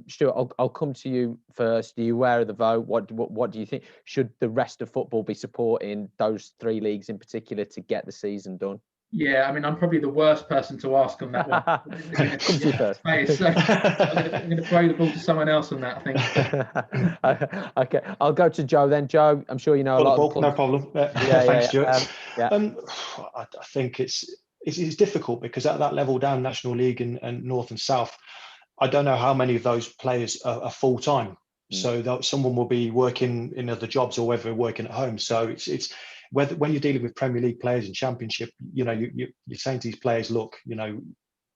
Stewart, I'll come to you first. Are you aware of the vote? What do you think? Should the rest of football be supporting those 3 leagues in particular to get the season done? Yeah, I mean, I'm probably the worst person to ask on that one. Come to you first. So I'm going to throw the ball to someone else on that, I think. Okay, I'll go to Joe then. Joe, I'm sure you know a lot of clubs. No problem. Thanks, Stuart. I think it's difficult because at that level down, National League and North and South, I don't know how many of those players are full time. So that someone will be working in other jobs or whether working at home. So it's whether when you're dealing with Premier League players and Championship, you know, you're saying to these players, look, you know,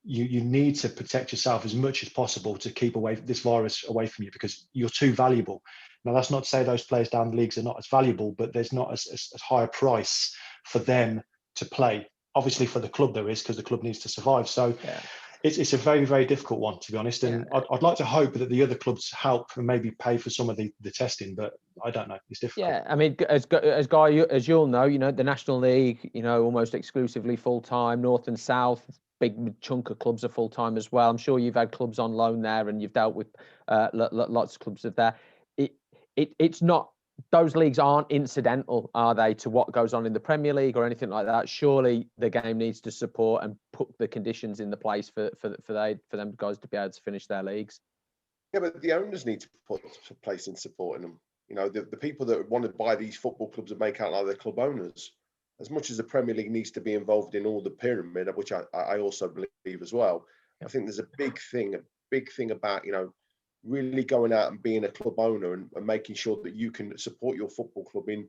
you need to protect yourself as much as possible to keep this virus away from you because you're too valuable. Now, that's not to say those players down the leagues are not as valuable, but there's not as high a price for them to play. Obviously, for the club there is, because the club needs to survive. So. Yeah. It's a very, very difficult one, to be honest. And I'd like to hope that the other clubs help and maybe pay for some of the testing, but I don't know. It's difficult. Yeah, I mean, as Guy, as you'll know, you know, the National League, you know, almost exclusively full-time, North and South, big chunk of clubs are full time as well. I'm sure you've had clubs on loan there, and you've dealt with lots of clubs of there. It's not, those leagues aren't incidental, are they, to what goes on in the Premier League or anything like that? Surely the game needs to support and put the conditions in the place for them guys to be able to finish their leagues. Yeah, but the owners need to put place in supporting them. You know, the people that want to buy these football clubs and make out like they're club owners, as much as the Premier League needs to be involved in all the pyramid, which I also believe as well. I think there's a big thing about, you know, really going out and being a club owner and making sure that you can support your football club in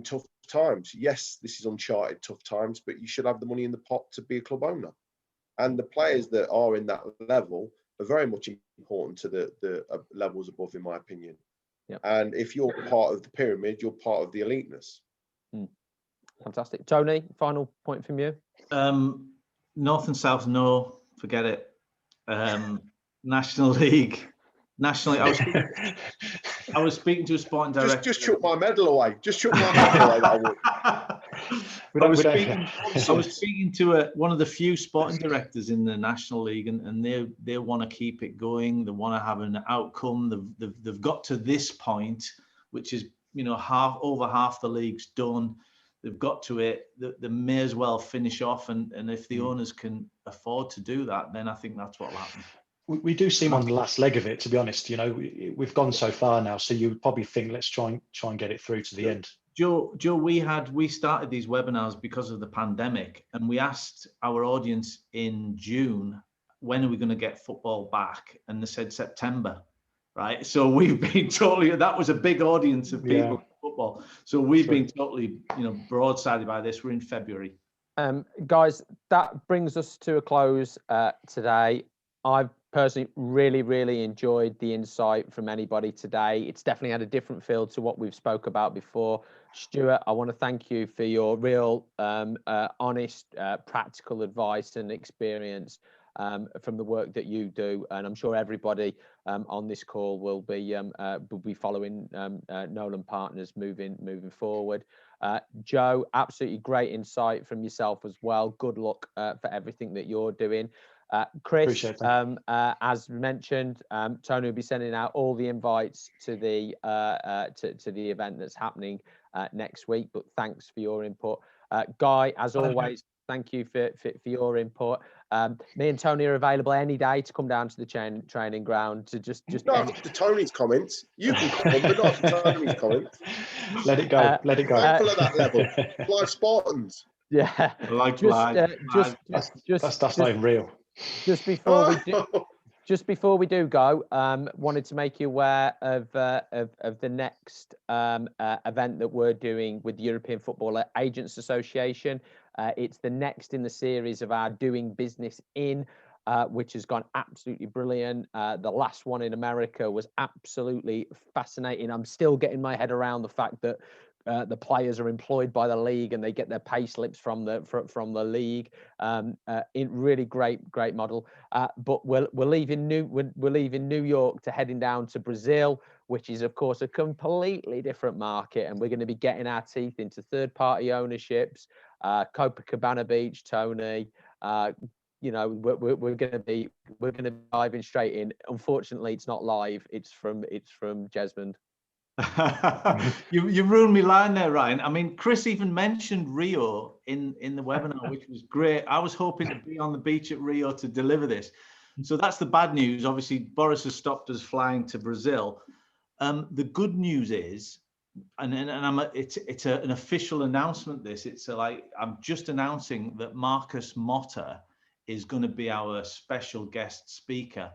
tough times. Yes, this is uncharted tough times, but you should have the money in the pot to be a club owner. And the players that are in that level are very much important to the levels above, in my opinion. Yep. And if you're part of the pyramid, you're part of the eliteness. Fantastic. Tony, final point from you? North and South, no, forget it. National League. Nationally, I was speaking to a sporting director. Just chuck my medal away. Just chuck my medal away. That I would. I was speaking to one of the few sporting directors in the National League, and they want to keep it going. They want to have an outcome. They've got to this point, which is, you know, over half the league's done. They've got to it. They may as well finish off, and if the owners can afford to do that, then I think that's what will happen. We do seem on the last leg of it, to be honest. You know, we've gone so far now, so you would probably think, let's try and get it through to the end. Joe, we started these webinars because of the pandemic, and we asked our audience in June, when are we going to get football back? And they said September, right? So we've been that was a big audience of people in football. So we've been totally, you know, broadsided by this. We're in February. Guys, that brings us to a close today. I've personally really enjoyed the insight from anybody today. It's definitely had a different feel to what we've spoke about before. Stuart, I want to thank you for your real honest practical advice and experience from the work that you do, and I'm sure everybody on this call will be following Nolan Partners moving forward. Joe, absolutely great insight from yourself as well. Good luck for everything that you're doing. Chris, as mentioned, Tony will be sending out all the invites to the event that's happening next week. But thanks for your input, Guy. As always, thank you for your input. Me and Tony are available any day to come down to the training ground to just not after Tony's comments. You can come, but not after Tony's comments. Let it go. Let it go. People at that level, live Spartans. Yeah, that's not even real. Just before we do go, wanted to make you aware of the next event that we're doing with the European Football Agents Association. It's the next in the series of our Doing Business In, which has gone absolutely brilliant. The last one in America was absolutely fascinating. I'm still getting my head around the fact that the players are employed by the league and they get their pay slips from the league. In really great model. But we're leaving New York to heading down to Brazil, which is of course a completely different market, and we're going to be getting our teeth into third-party ownerships. Copacabana Beach, Tony. You know, we're going to be diving straight in. Unfortunately, it's not live. It's from Jesmond. you ruined me line there, Ryan. I mean, Chris even mentioned Rio in the webinar, which was great. I was hoping to be on the beach at Rio to deliver this. So that's the bad news. Obviously, Boris has stopped us flying to Brazil. The good news is, it's an official announcement. I'm just announcing that Marcus Motta is going to be our special guest speaker.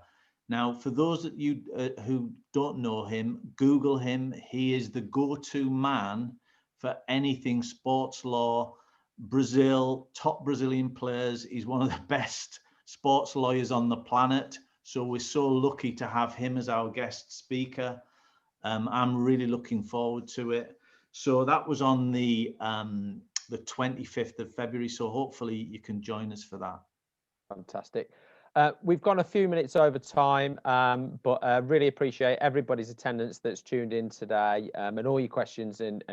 Now, for those of you who don't know him, Google him. He is the go-to man for anything sports law, Brazil, top Brazilian players. He's one of the best sports lawyers on the planet. So we're so lucky to have him as our guest speaker. I'm really looking forward to it. So that was on the 25th of February. So hopefully you can join us for that. Fantastic. We've gone a few minutes over time, but really appreciate everybody's attendance that's tuned in today, and all your questions and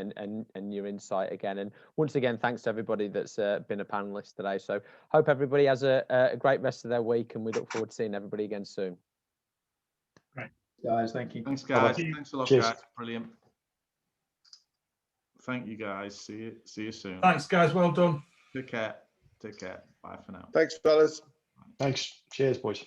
your insight again. And once again, thanks to everybody that's been a panelist today. So hope everybody has a great rest of their week, and we look forward to seeing everybody again soon. Great. Guys, thank you. Thanks, guys. Bye-bye. Thanks a lot, Cheers. guys. Brilliant. Thank you, guys. See you soon. Thanks, guys. Well done. Take care. Take care. Bye for now. Thanks, fellas. Thanks. Cheers, boys.